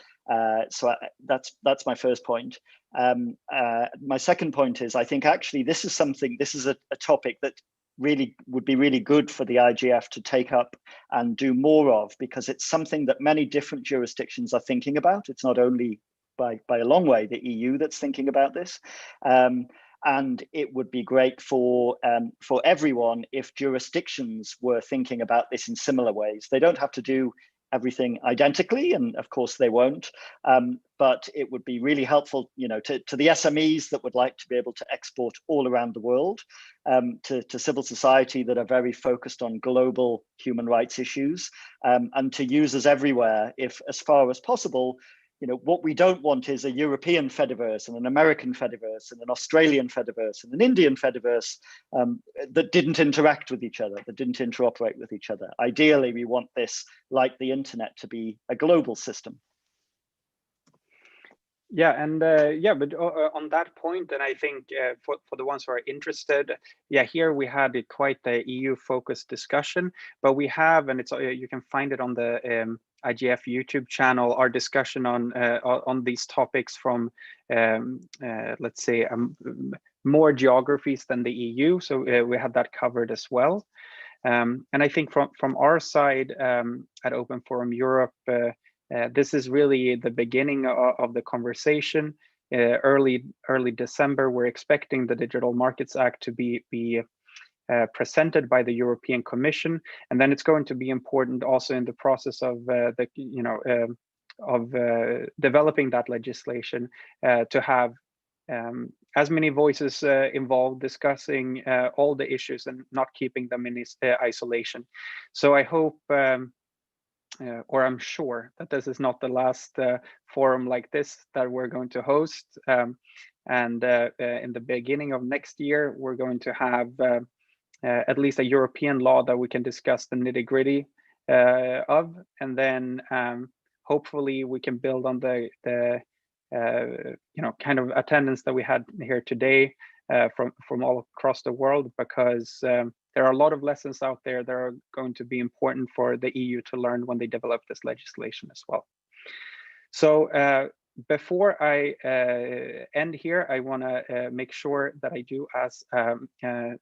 So that's my first point. My second point is, I think actually this is a topic that really would be really good for the IGF to take up and do more of, because it's something that many different jurisdictions are thinking about. It's not only by a long way the EU that's thinking about this. And it would be great for everyone if jurisdictions were thinking about this in similar ways. They don't have to do everything identically, and of course they won't, but it would be really helpful, to the SMEs that would like to be able to export all around the world, to civil society that are very focused on global human rights issues, and to users everywhere, if as far as possible. What we don't want is a European Fediverse and an American Fediverse and an Australian Fediverse and an Indian Fediverse that didn't interact with each other, that didn't interoperate with each other. Ideally, we want this, like the internet, to be a global system. Yeah, and but on that point, and I think for the ones who are interested, here we had quite the EU-focused discussion, but we have, and it's you can find it on the IGF YouTube channel, our discussion on these topics from let's say more geographies than the EU. So we had that covered as well, and I think from our side at Open Forum Europe. This is really the beginning of the conversation. Early December, we're expecting the Digital Markets Act to be presented by the European Commission, and then it's going to be important also in the process of developing that legislation to have as many voices involved discussing all the issues and not keeping them in isolation. So I hope, or I'm sure, that this is not the last forum like this that we're going to host. And in the beginning of next year, we're going to have at least a European law that we can discuss the nitty-gritty of, and then hopefully we can build on the kind of attendance that we had here today from all across the world, because there are a lot of lessons out there that are going to be important for the EU to learn when they develop this legislation as well. So before I end here, I want to make sure that I do as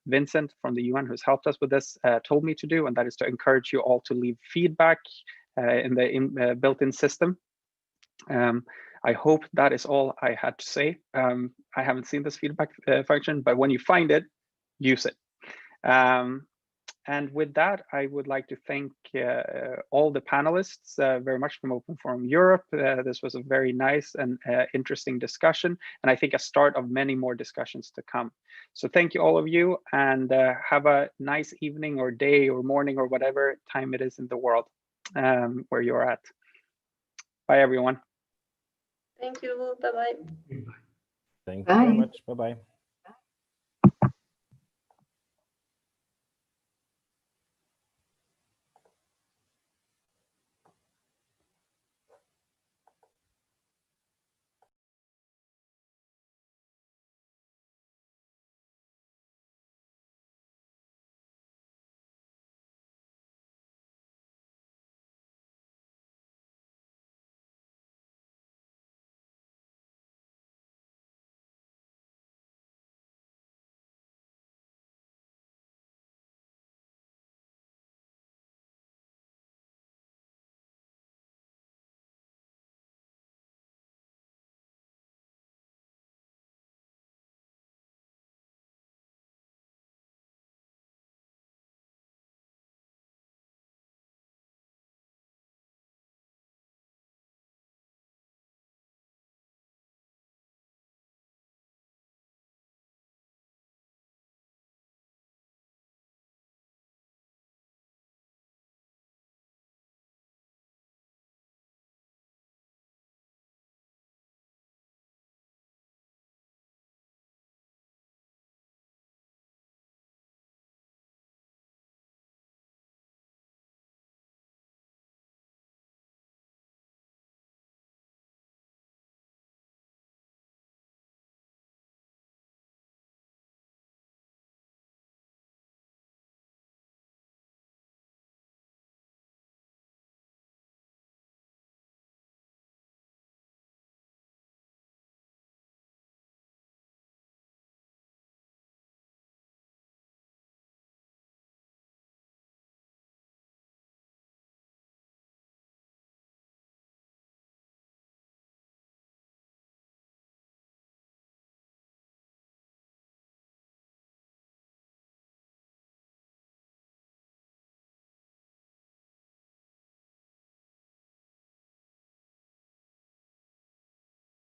Vincent from the UN, who's helped us with this, told me to do, and that is to encourage you all to leave feedback in the built-in system. I hope that is all I had to say. I haven't seen this feedback function, but when you find it, use it. And with that, I would like to thank all the panelists very much from Open Forum Europe. This was a very nice and interesting discussion, and I think a start of many more discussions to come. So thank you, all of you, and have a nice evening or day or morning or whatever time it is in the world where you're at. Bye, everyone. Thank you. Bye-bye. Thank you very much. Bye-bye.